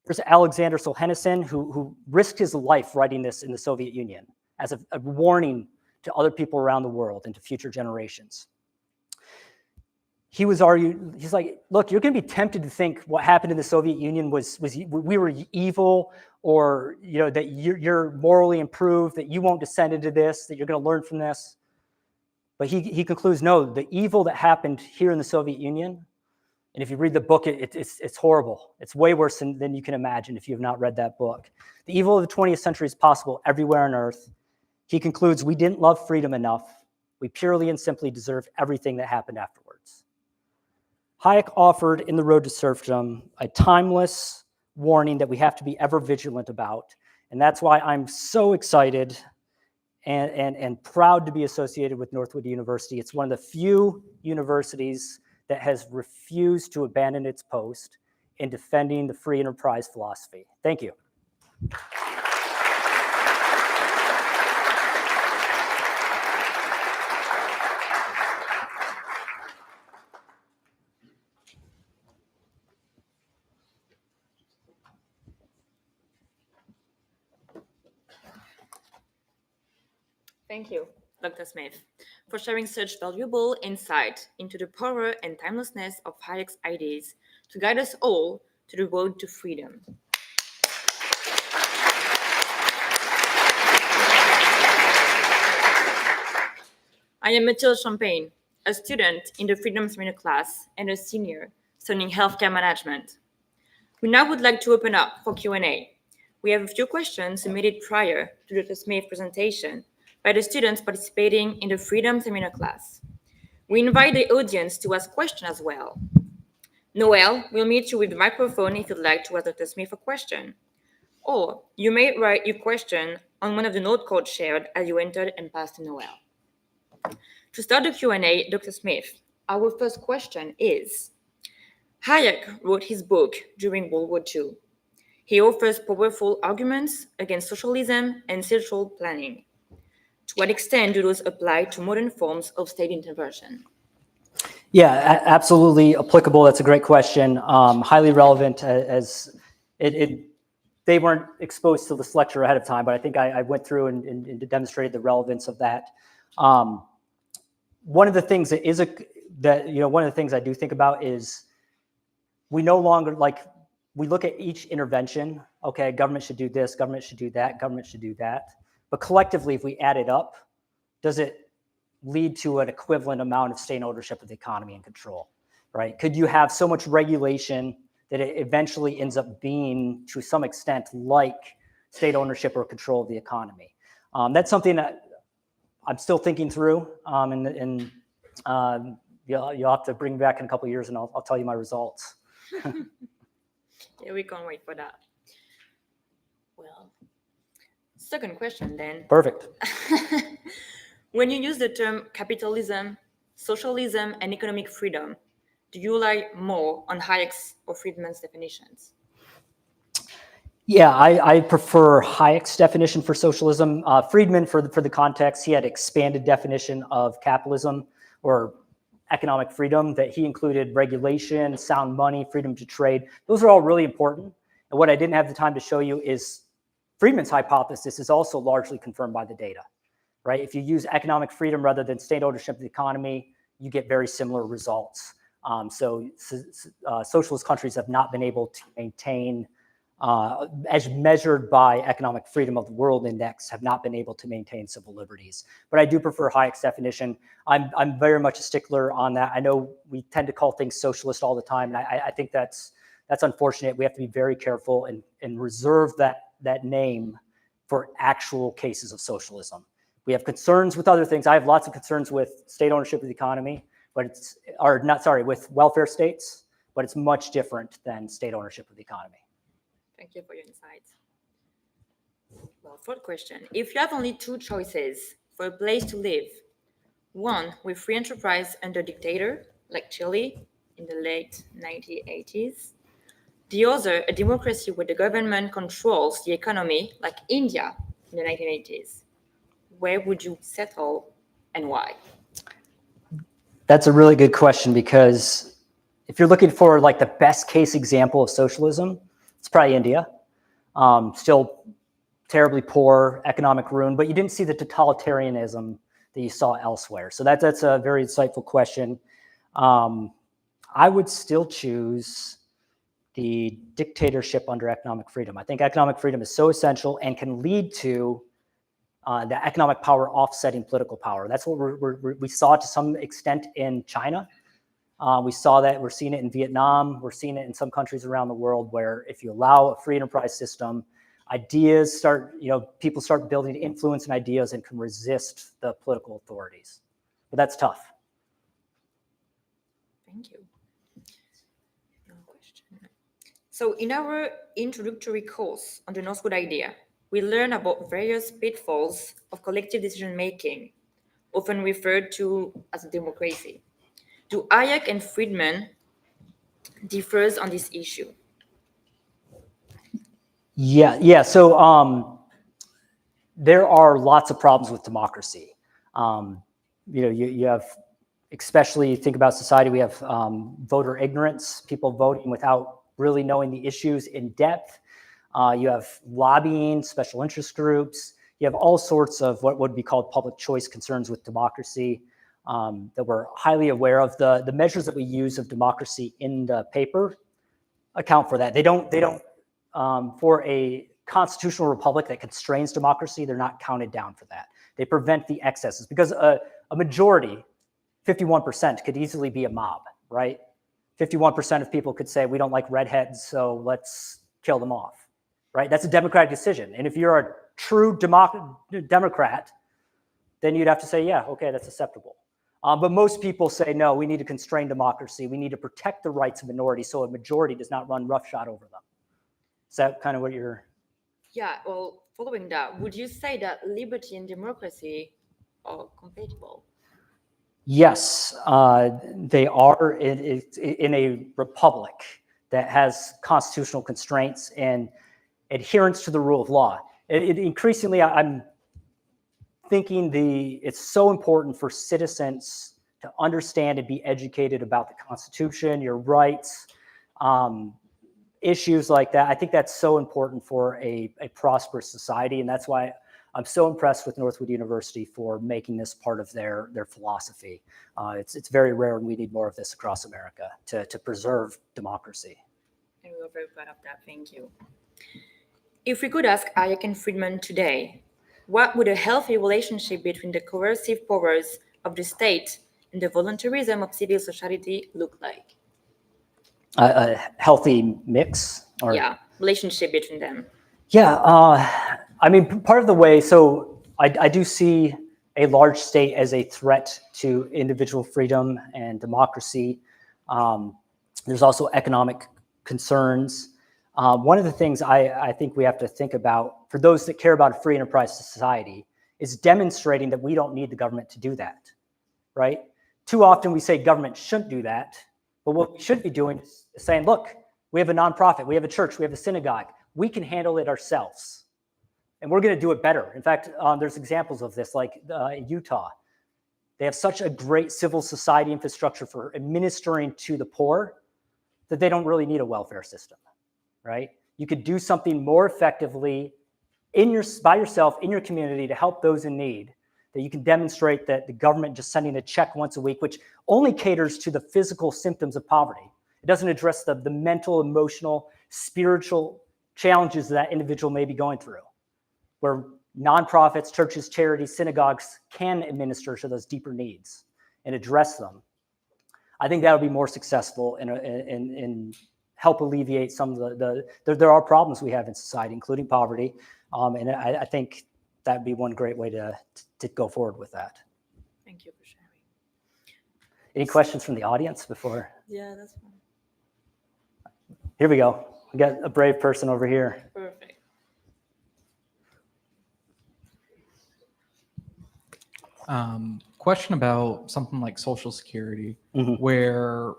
[SPEAKER 4] There's Alexander Solzhenitsyn, who risked his life writing this in the Soviet Union as a warning to other people around the world and to future generations. he was arguing, he's like, look, you're going to be tempted to think what happened in the Soviet Union was we were evil, or that you're morally improved, that you won't descend into this, that you're going to learn from this. But he concludes, no, the evil that happened here in the Soviet Union, and if you read the book, it's horrible. It's way worse than you can imagine if you have not read that book. The evil of the 20th century is possible everywhere on earth. He concludes, we didn't love freedom enough. We purely and simply deserve everything that happened afterwards. Hayek offered in The Road to Serfdom a timeless warning that we have to be ever vigilant about. And that's why I'm so excited and proud to be associated with Northwood University. It's one of the few universities that has refused to abandon its post in defending the free enterprise philosophy. Thank you.
[SPEAKER 5] Thank you, Dr. Smith, for sharing such valuable insight into the power and timelessness of Hayek's ideas to guide us all to the road to freedom. I am Mathilde Champagne, a student in the Freedom Seminar class and a senior studying healthcare management. We now would like to open up for Q&A. We have a few questions submitted prior to Dr. Smith's presentation by the students participating in the Freedom Seminar class. We invite the audience to ask questions as well. Noel will meet you with the microphone if you'd like to ask Dr. Smith a question. Or you may write your question on one of the note cards shared as you entered and passed to Noel. To start the Q&A, Dr. Smith, our first question is, Hayek wrote his book during World War II. He offers powerful arguments against socialism and central planning. To what extent do those apply to modern forms of state intervention?
[SPEAKER 4] Yeah, absolutely applicable. That's a great question. Highly relevant, as they weren't exposed to this lecture ahead of time, but I think I went through and demonstrated the relevance of that. One of the things one of the things I do think about is we no longer we look at each intervention. Okay, government should do this, government should do that, government should do that. But collectively, if we add it up, does it lead to an equivalent amount of state ownership of the economy and control, right? Could you have so much regulation that it eventually ends up being, to some extent, like state ownership or control of the economy? That's something that I'm still thinking through, and you'll have to bring me back in a couple of years, and I'll tell you my results.
[SPEAKER 5] Yeah, we can't wait for that. Well, second question then.
[SPEAKER 4] Perfect.
[SPEAKER 5] When you use the term capitalism, socialism, and economic freedom, do you rely more on Hayek's or Friedman's definitions?
[SPEAKER 4] Yeah, I prefer Hayek's definition for socialism. Friedman, for the context, he had expanded definition of capitalism or economic freedom, that he included regulation, sound money, freedom to trade. Those are all really important. And what I didn't have the time to show you is Friedman's hypothesis is also largely confirmed by the data, right? If you use economic freedom rather than state ownership of the economy, you get very similar results. Socialist countries have not been able to maintain, as measured by Economic Freedom of the World Index, have not been able to maintain civil liberties. But I do prefer Hayek's definition. I'm very much a stickler on that. I know we tend to call things socialist all the time, and I think that's unfortunate. We have to be very careful and reserve that name for actual cases of socialism. We have concerns with other things. I have lots of concerns with state ownership of the economy, with welfare states, but it's much different than state ownership of the economy.
[SPEAKER 5] Thank you for your insights. Well, third question. If you have only two choices for a place to live, one with free enterprise under dictator, like Chile in the late 1980s, the other a democracy where the government controls the economy, like India in the 1980s, where would you settle and why?
[SPEAKER 4] That's a really good question, because if you're looking for like the best case example of socialism, it's probably India. Still terribly poor, economic ruin, but you didn't see the totalitarianism that you saw elsewhere. So that's a very insightful question. I would still choose the dictatorship under economic freedom. I think economic freedom is so essential and can lead to the economic power offsetting political power. That's what we saw to some extent in China. We saw that, we're seeing it in Vietnam, we're seeing it in some countries around the world where if you allow a free enterprise system, ideas start, people start building influence and ideas and can resist the political authorities. But that's tough.
[SPEAKER 5] Thank you. No question. So in our introductory course on the Northwood idea, we learn about various pitfalls of collective decision-making, often referred to as democracy. Do Hayek and Friedman differs on this issue?
[SPEAKER 4] Yeah. So there are lots of problems with democracy. You have, especially think about society, we have voter ignorance, people voting without really knowing the issues in depth. You have lobbying, special interest groups. You have all sorts of what would be called public choice concerns with democracy that we're highly aware of. The measures that we use of democracy in the paper account for that. They don't for a constitutional republic that constrains democracy, they're not counted down for that. They prevent the excesses because a majority, 51%, could easily be a mob, right? 51% of people could say, we don't like redheads, so let's kill them off, right? That's a democratic decision. And if you're a true Democrat, then you'd have to say, yeah, okay, that's acceptable. But most people say, no, we need to constrain democracy. We need to protect the rights of minorities so a majority does not run roughshod over them. Is that kind of what you're...
[SPEAKER 5] Yeah, well, following that, would you say that liberty and democracy are compatible?
[SPEAKER 4] Yes, they are in a republic that has constitutional constraints and adherence to the rule of law. Increasingly, I'm thinking it's so important for citizens to understand and be educated about the Constitution, your rights, issues like that. I think that's so important for a prosperous society, and that's why I'm so impressed with Northwood University for making this part of their philosophy. It's very rare, and we need more of this across America to preserve democracy.
[SPEAKER 5] And we're very proud of that. Thank you. If we could ask Hayek and Friedman today, what would a healthy relationship between the coercive powers of the state and the voluntarism of civil society look like?
[SPEAKER 4] A healthy mix? Or...
[SPEAKER 5] Yeah, relationship between them.
[SPEAKER 4] Yeah, I mean, part of the way, so I do see a large state as a threat to individual freedom and democracy. There's also economic concerns. One of the things I think we have to think about, for those that care about a free enterprise society, is demonstrating that we don't need the government to do that, right? Too often we say government shouldn't do that, but what we should be doing is saying, look, we have a nonprofit, we have a church, we have a synagogue, we can handle it ourselves. And we're going to do it better. In fact, there's examples of this, like in Utah. They have such a great civil society infrastructure for administering to the poor that they don't really need a welfare system, right? You could do something more effectively by yourself in your community to help those in need, that you can demonstrate that the government just sending a check once a week, which only caters to the physical symptoms of poverty. It doesn't address the mental, emotional, spiritual challenges that individual may be going through, where nonprofits, churches, charities, synagogues can administer to those deeper needs and address them. I think that would be more successful and help alleviate some of there are problems we have in society, including poverty. And I think that'd be one great way to go forward with that.
[SPEAKER 5] Thank you for sharing.
[SPEAKER 4] Any questions from the audience before?
[SPEAKER 5] Yeah, that's fine.
[SPEAKER 4] Here we go. We got a brave person over here.
[SPEAKER 5] Perfect.
[SPEAKER 6] Question about something like Social Security, where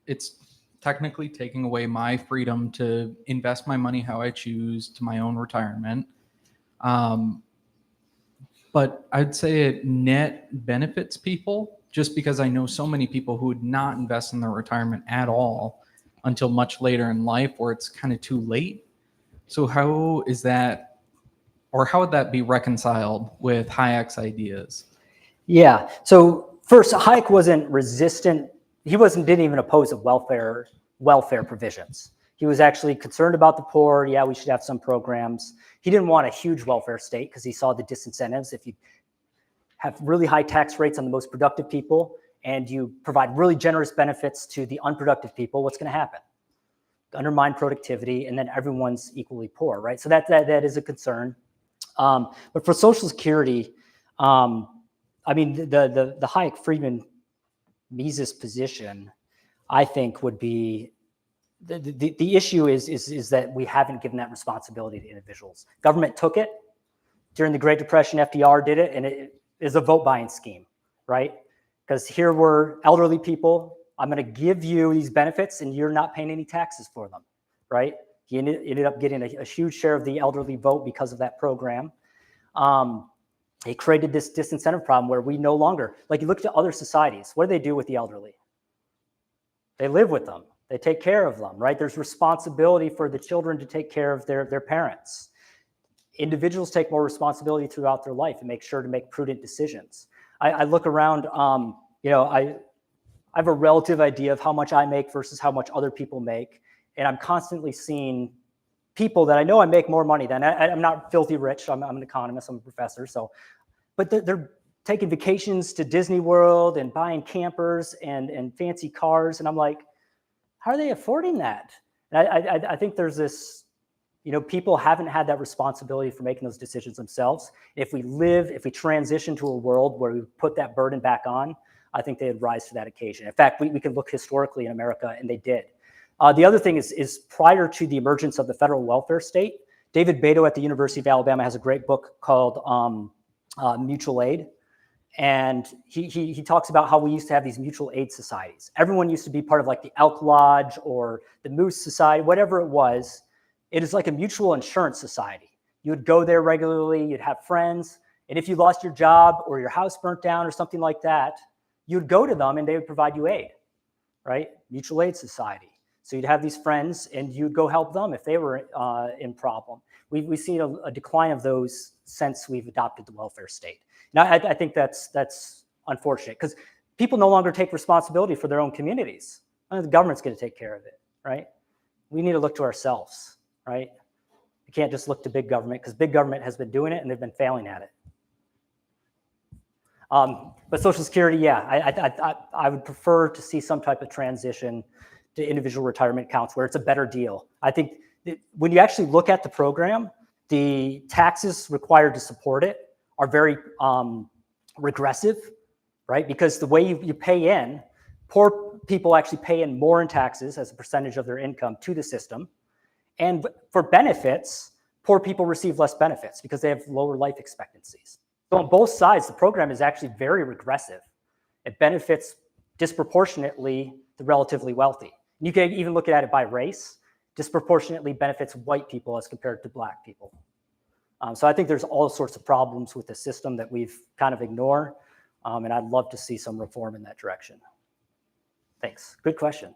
[SPEAKER 6] it's technically taking away my freedom to invest my money how I choose to my own retirement. But I'd say it net benefits people, just because I know so many people who would not invest in their retirement at all until much later in life, where it's kind of too late. So how is that, or how would that be reconciled with Hayek's ideas?
[SPEAKER 4] Yeah. So first, Hayek wasn't resistant didn't even oppose the welfare provisions. He was actually concerned about the poor. Yeah, we should have some programs. He didn't want a huge welfare state because he saw the disincentives. If you have really high tax rates on the most productive people and you provide really generous benefits to the unproductive people, what's going to happen? Undermine productivity, and then everyone's equally poor, right? So that is a concern. But for Social Security, I mean, the Hayek-Friedman Mises position, I think, would be the issue is that we haven't given that responsibility to individuals. Government took it during the Great Depression. FDR did it, and it is a vote buying scheme, right? Because here were elderly people. I'm going to give you these benefits, and you're not paying any taxes for them, right? He ended up getting a huge share of the elderly vote because of that program. It created this disincentive problem where we no longer, like you look at other societies, what do they do with the elderly? They live with them. They take care of them, right? There's responsibility for the children to take care of their parents. Individuals take more responsibility throughout their life and make sure to make prudent decisions. I look around, I have a relative idea of how much I make versus how much other people make. And I'm constantly seeing people that I know I make more money than. I'm not filthy rich. I'm an economist. I'm a professor. But they're taking vacations to Disney World and buying campers and fancy cars. And I'm like, how are they affording that? And I think there's this, people haven't had that responsibility for making those decisions themselves. If we transition to a world where we put that burden back on, I think they'd rise to that occasion. In fact, we can look historically in America, and they did. The other thing is prior to the emergence of the federal welfare state, David Beto at the University of Alabama has a great book called Mutual Aid. And he talks about how we used to have these mutual aid societies. Everyone used to be part of like the Elk Lodge or the Moose Society, whatever it was. It is like a mutual insurance society. You would go there regularly, you'd have friends, and if you lost your job or your house burnt down or something like that, you'd go to them and they would provide you aid, right? Mutual aid society. So you'd have these friends and you'd go help them if they were in problem. We've seen a decline of those since we've adopted the welfare state. Now, I think that's unfortunate because people no longer take responsibility for their own communities. The government's going to take care of it, right? We need to look to ourselves, right? We can't just look to big government because big government has been doing it and they've been failing at it. But Social Security, yeah, I would prefer to see some type of transition to individual retirement accounts where it's a better deal. I think that when you actually look at the program, the taxes required to support it are very regressive, right? Because the way you pay in, poor people actually pay in more in taxes as a percentage of their income to the system. And for benefits, poor people receive less benefits because they have lower life expectancies. So on both sides, the program is actually very regressive. It benefits disproportionately the relatively wealthy. You can even look at it by race. Disproportionately benefits white people as compared to black people. So I think there's all sorts of problems with the system that we've kind of ignored, and I'd love to see some reform in that direction. Thanks. Good question.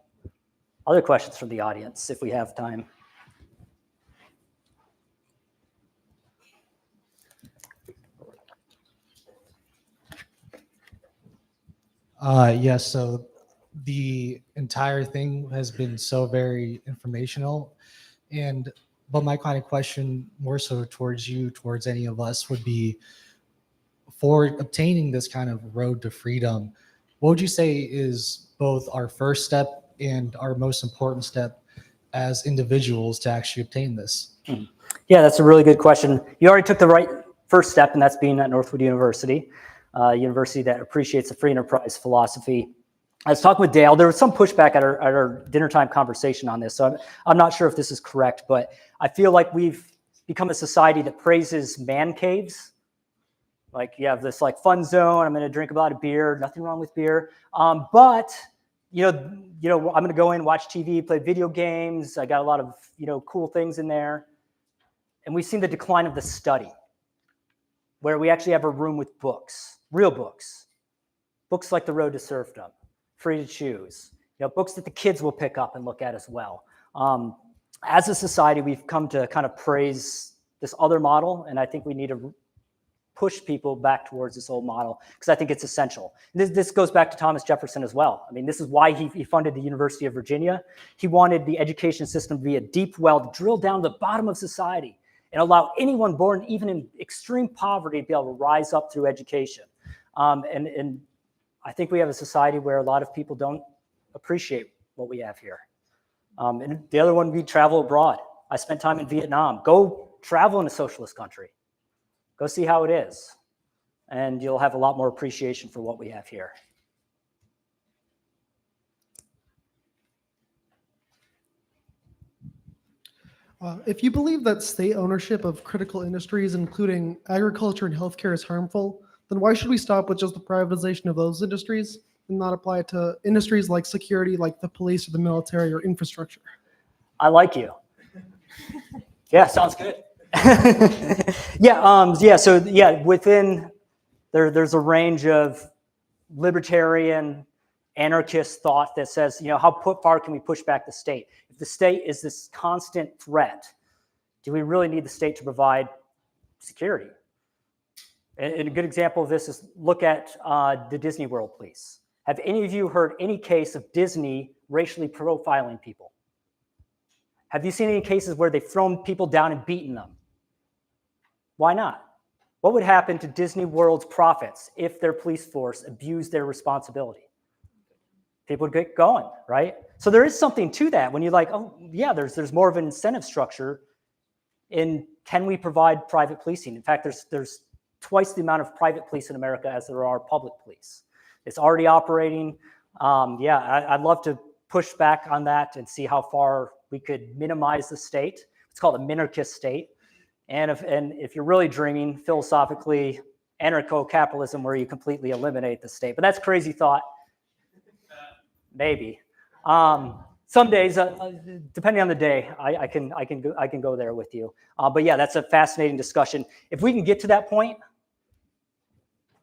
[SPEAKER 4] Other questions from the audience, if we have time.
[SPEAKER 7] Yes, so the entire thing has been so very informational, but my kind of question more so towards you, towards any of us, would be for obtaining this kind of road to freedom, what would you say is both our first step and our most important step as individuals to actually obtain this?
[SPEAKER 4] Yeah, that's a really good question. You already took the right first step, and that's being at Northwood University, a university that appreciates the free enterprise philosophy. I was talking with Dale. There was some pushback at our dinner time conversation on this, so I'm not sure if this is correct, but I feel like we've become a society that praises man caves. Like you have this like fun zone. I'm going to drink a lot of beer. Nothing wrong with beer, but I'm going to go in, watch TV, play video games. I got a lot of cool things in there, and we've seen the decline of the study, where we actually have a room with books, real books like The Road to Serfdom. Free to choose, books that the kids will pick up and look at as well. As a society, we've come to kind of praise this other model, and I think we need to push people back towards this old model because I think it's essential. This goes back to Thomas Jefferson as well. I mean, this is why he funded the University of Virginia. He wanted the education system to be a deep well to drill down to the bottom of society and allow anyone born even in extreme poverty to be able to rise up through education. And I think we have a society where a lot of people don't appreciate what we have here. And the other one, we travel abroad. I spent time in Vietnam. Go travel in a socialist country. Go see how it is. And you'll have a lot more appreciation for what we have here.
[SPEAKER 8] If you believe that state ownership of critical industries, including agriculture and healthcare, is harmful, then why should we stop with just the privatization of those industries and not apply it to industries like security, like the police or the military or infrastructure?
[SPEAKER 4] I like you. Yeah, sounds good. So within there's a range of libertarian anarchist thought that says, how far can we push back the state? If the state is this constant threat, do we really need the state to provide security? And a good example of this is look at the Disney World police. Have any of you heard any case of Disney racially profiling people? Have you seen any cases where they've thrown people down and beaten them? Why not? What would happen to Disney World's profits if their police force abused their responsibility? People would get going, right? So there is something to that when you're like, oh, yeah, there's more of an incentive structure in can we provide private policing? In fact, there's twice the amount of private police in America as there are public police. It's already operating. I'd love to push back on that and see how far we could minimize the state. It's called a minarchist state. And if you're really dreaming philosophically, anarcho-capitalism, where you completely eliminate the state. But that's crazy thought. Maybe. Some days, depending on the day, I can go there with you. But yeah, that's a fascinating discussion. If we can get to that point,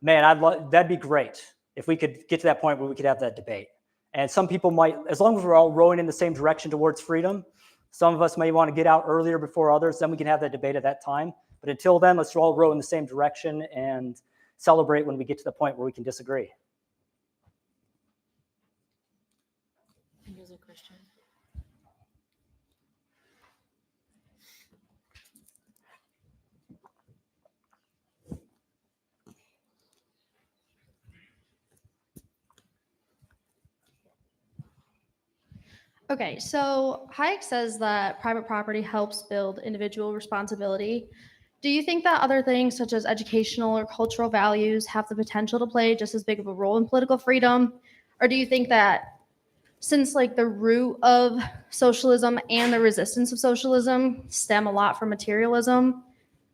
[SPEAKER 4] man, that'd be great. If we could get to that point where we could have that debate. And some people might, as long as we're all rowing in the same direction towards freedom, some of us may want to get out earlier before others, then we can have that debate at that time. But until then, let's all row in the same direction and celebrate when we get to the point where we can disagree.
[SPEAKER 5] Here's a question.
[SPEAKER 9] Okay, so Hayek says that private property helps build individual responsibility. Do you think that other things such as educational or cultural values have the potential to play just as big of a role in political freedom? Or do you think that since like the root of socialism and the resistance of socialism stem a lot from materialism,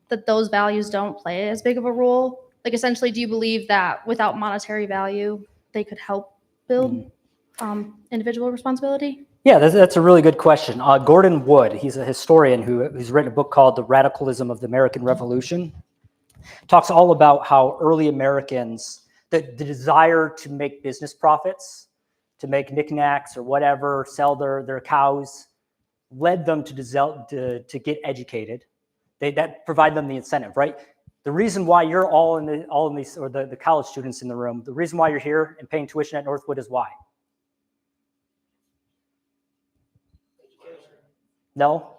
[SPEAKER 9] that those values don't play as big of a role? Like essentially, do you believe that without monetary value, they could help build individual responsibility?
[SPEAKER 4] Yeah, that's a really good question. Gordon Wood, he's a historian who's written a book called The Radicalism of the American Revolution. Talks all about how early Americans, the desire to make business profits, to make knickknacks or whatever, sell their cows, led them to get educated. That provide them the incentive, right? The reason why you're all in these, or the college students in the room, the reason why you're here and paying tuition at Northwood is why? No.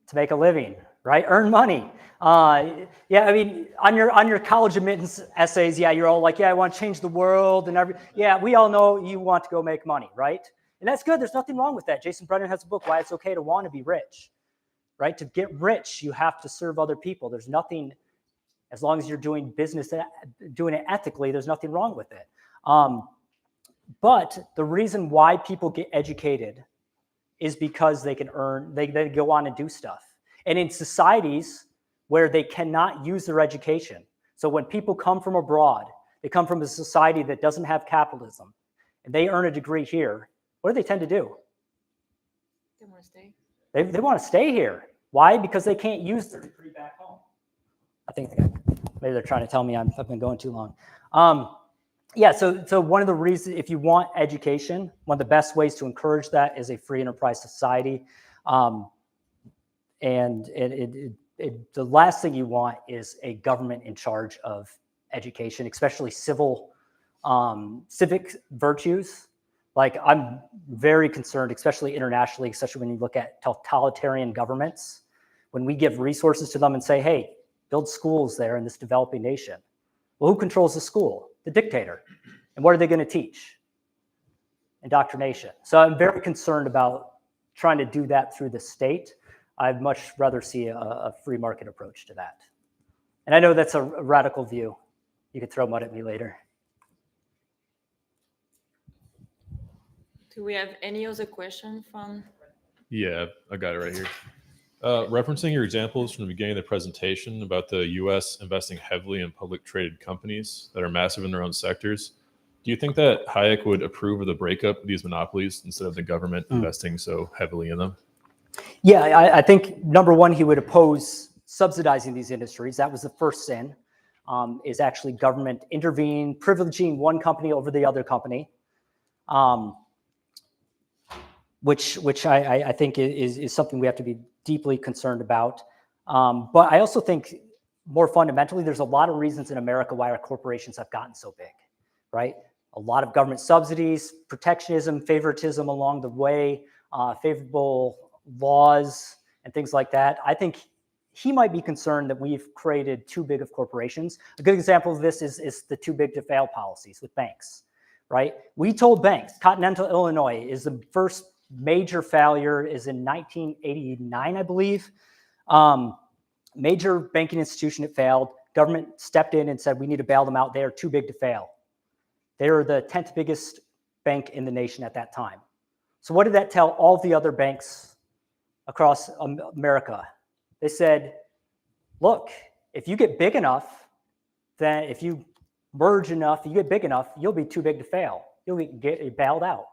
[SPEAKER 4] To make a living, right? Earn money. I mean, on your college admittance essays, yeah, you're all like, yeah, I want to change the world and yeah, we all know you want to go make money, right? And that's good. There's nothing wrong with that. Jason Brennan has a book, Why It's Okay to Want to Be Rich, right? To get rich, you have to serve other people. There's nothing, as long as you're doing business, doing it ethically, there's nothing wrong with it. But the reason why people get educated is because they can earn, they go on and do stuff. And in societies where they cannot use their education, so when people come from abroad, they come from a society that doesn't have capitalism, and they earn a degree here, what do they tend to do?
[SPEAKER 5] They want to stay.
[SPEAKER 4] They want to stay here. Why? Because they can't use their degree back home. I think maybe they're trying to tell me I've been going too long. So one of the reasons, if you want education, one of the best ways to encourage that is a free enterprise society. And the last thing you want is a government in charge of education, especially civic virtues. Like, I'm very concerned, especially internationally, especially when you look at totalitarian governments, when we give resources to them and say, hey, build schools there in this developing nation. Well, who controls the school? The dictator. And what are they going to teach? Indoctrination. So I'm very concerned about trying to do that through the state. I'd much rather see a free market approach to that. And I know that's a radical view. You could throw mud at me later.
[SPEAKER 5] Do we have any other question from?
[SPEAKER 10] Yeah, I got it right here. Referencing your examples from the beginning of the presentation about the U.S. investing heavily in public traded companies that are massive in their own sectors, do you think that Hayek would approve of the breakup of these monopolies instead of the government investing so heavily in them?
[SPEAKER 4] Yeah, I think number one, he would oppose subsidizing these industries. That was the first sin, is actually government intervening, privileging one company over the other company, which I think is something we have to be deeply concerned about. But I also think more fundamentally, there's a lot of reasons in America why our corporations have gotten so big, right? A lot of government subsidies, protectionism, favoritism along the way, favorable laws and things like that. I think he might be concerned that we've created too big of corporations. A good example of this is the too big to fail policies with banks, right? We told banks, Continental Illinois is the first major failure is in 1989, I believe. Major banking institution that failed. Government stepped in and said, we need to bail them out. They are too big to fail. They were the 10th biggest bank in the nation at that time. So what did that tell all the other banks across America? They said, look, if you get big enough, then if you merge enough, you get big enough, you'll be too big to fail. You'll get bailed out.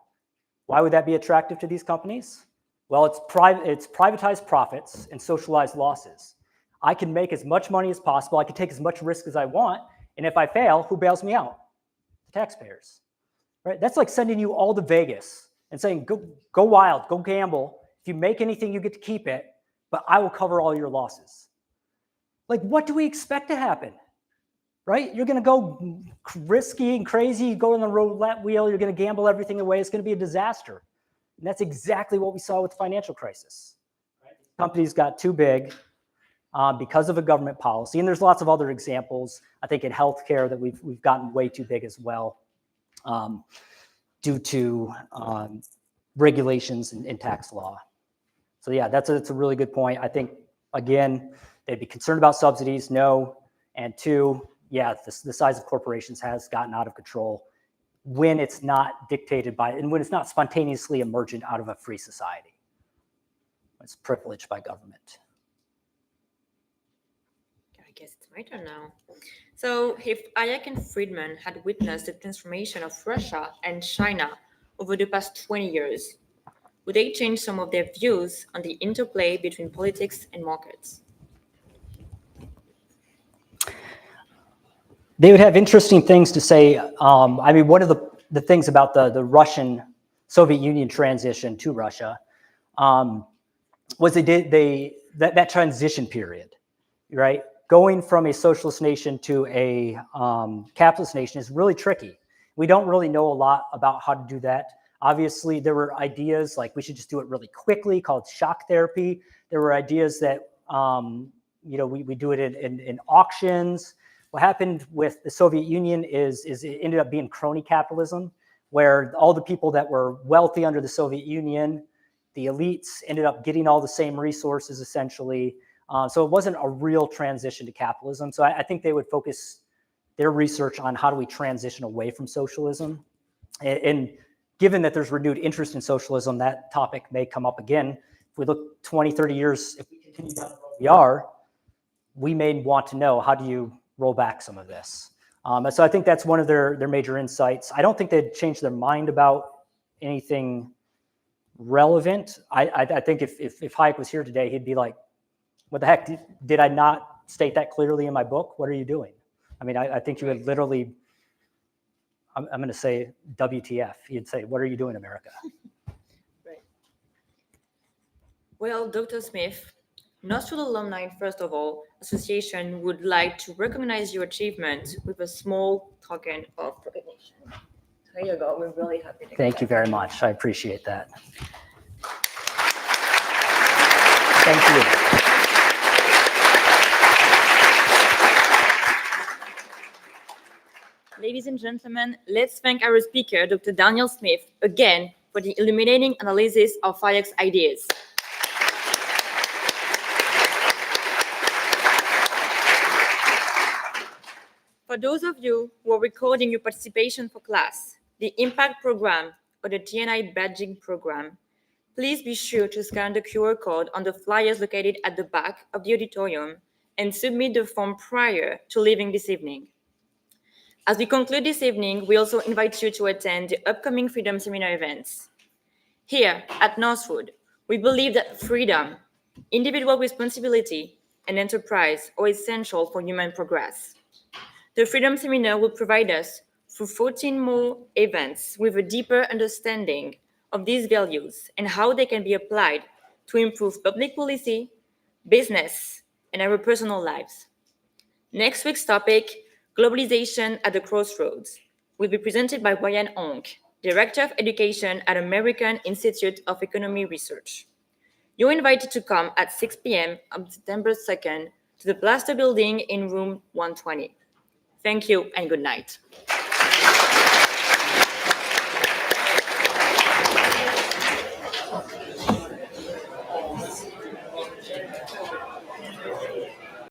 [SPEAKER 4] Why would that be attractive to these companies? Well, it's privatized profits and socialized losses. I can make as much money as possible. I can take as much risk as I want. And if I fail, who bails me out? The taxpayers, right? That's like sending you all to Vegas and saying, go wild, go gamble. If you make anything, you get to keep it, but I will cover all your losses. Like, what do we expect to happen? Right? You're going to go risky and crazy, go on the roulette wheel. You're going to gamble everything away. It's going to be a disaster. And that's exactly what we saw with the financial crisis. Right? Companies got too big because of a government policy. And there's lots of other examples, I think, in healthcare that we've gotten way too big as well due to regulations and tax law. So yeah, that's a really good point. I think, again, they'd be concerned about subsidies, no. And two, yeah, the size of corporations has gotten out of control when it's not dictated by, and when it's not spontaneously emergent out of a free society. It's privileged by government.
[SPEAKER 5] I guess it's my turn now. So if Hayek and Friedman had witnessed the transformation of Russia and China over the past 20 years, would they change some of their views on the interplay between politics and markets?
[SPEAKER 4] They would have interesting things to say. I mean, one of the things about the Russian Soviet Union transition to Russia was that transition period, right? Going from a socialist nation to a capitalist nation is really tricky. We don't really know a lot about how to do that. Obviously, there were ideas like we should just do it really quickly, called shock therapy. There were ideas that we do it in auctions. What happened with the Soviet Union is it ended up being crony capitalism, where all the people that were wealthy under the Soviet Union, the elites, ended up getting all the same resources essentially. So it wasn't a real transition to capitalism. So I think they would focus their research on how do we transition away from socialism. And given that there's renewed interest in socialism, that topic may come up again. If we look 20, 30 years, if we continue down the road we are, we may want to know, how do you roll back some of this? So I think that's one of their major insights. I don't think they'd change their mind about anything relevant. I think if Hayek was here today, he'd be like, what the heck, did I not state that clearly in my book? What are you doing? I mean, I think you would literally, I'm going to say WTF. You'd say, what are you doing, America?
[SPEAKER 5] Right. Well, Dr. Smith, Northwood Alumni, first of all, Association would like to recognize your achievement with a small token of recognition. Here you go. We're really happy to
[SPEAKER 4] Thank you very much. I appreciate that. Thank you.
[SPEAKER 5] Ladies and gentlemen, let's thank our speaker, Dr. Daniel Smith, again for the illuminating analysis of Hayek's ideas. For those of you who are recording your participation for class, the Impact Program or the TNI Badging Program, please be sure to scan the QR code on the flyers located at the back of the auditorium and submit the form prior to leaving this evening. As we conclude this evening, we also invite you to attend the upcoming Freedom Seminar events. Here at Northwood, we believe that freedom, individual responsibility, and enterprise are essential for human progress. The Freedom Seminar will provide us through 14 more events with a deeper understanding of these values and how they can be applied to improve public policy, business, and our personal lives. Next week's topic, Globalization at the Crossroads, will be presented by Brian Onk, Director of Education at American Institute of Economy Research. You're invited to come at 6 p.m. on September 2nd to the Plaster Building in room 120. Thank you and good night.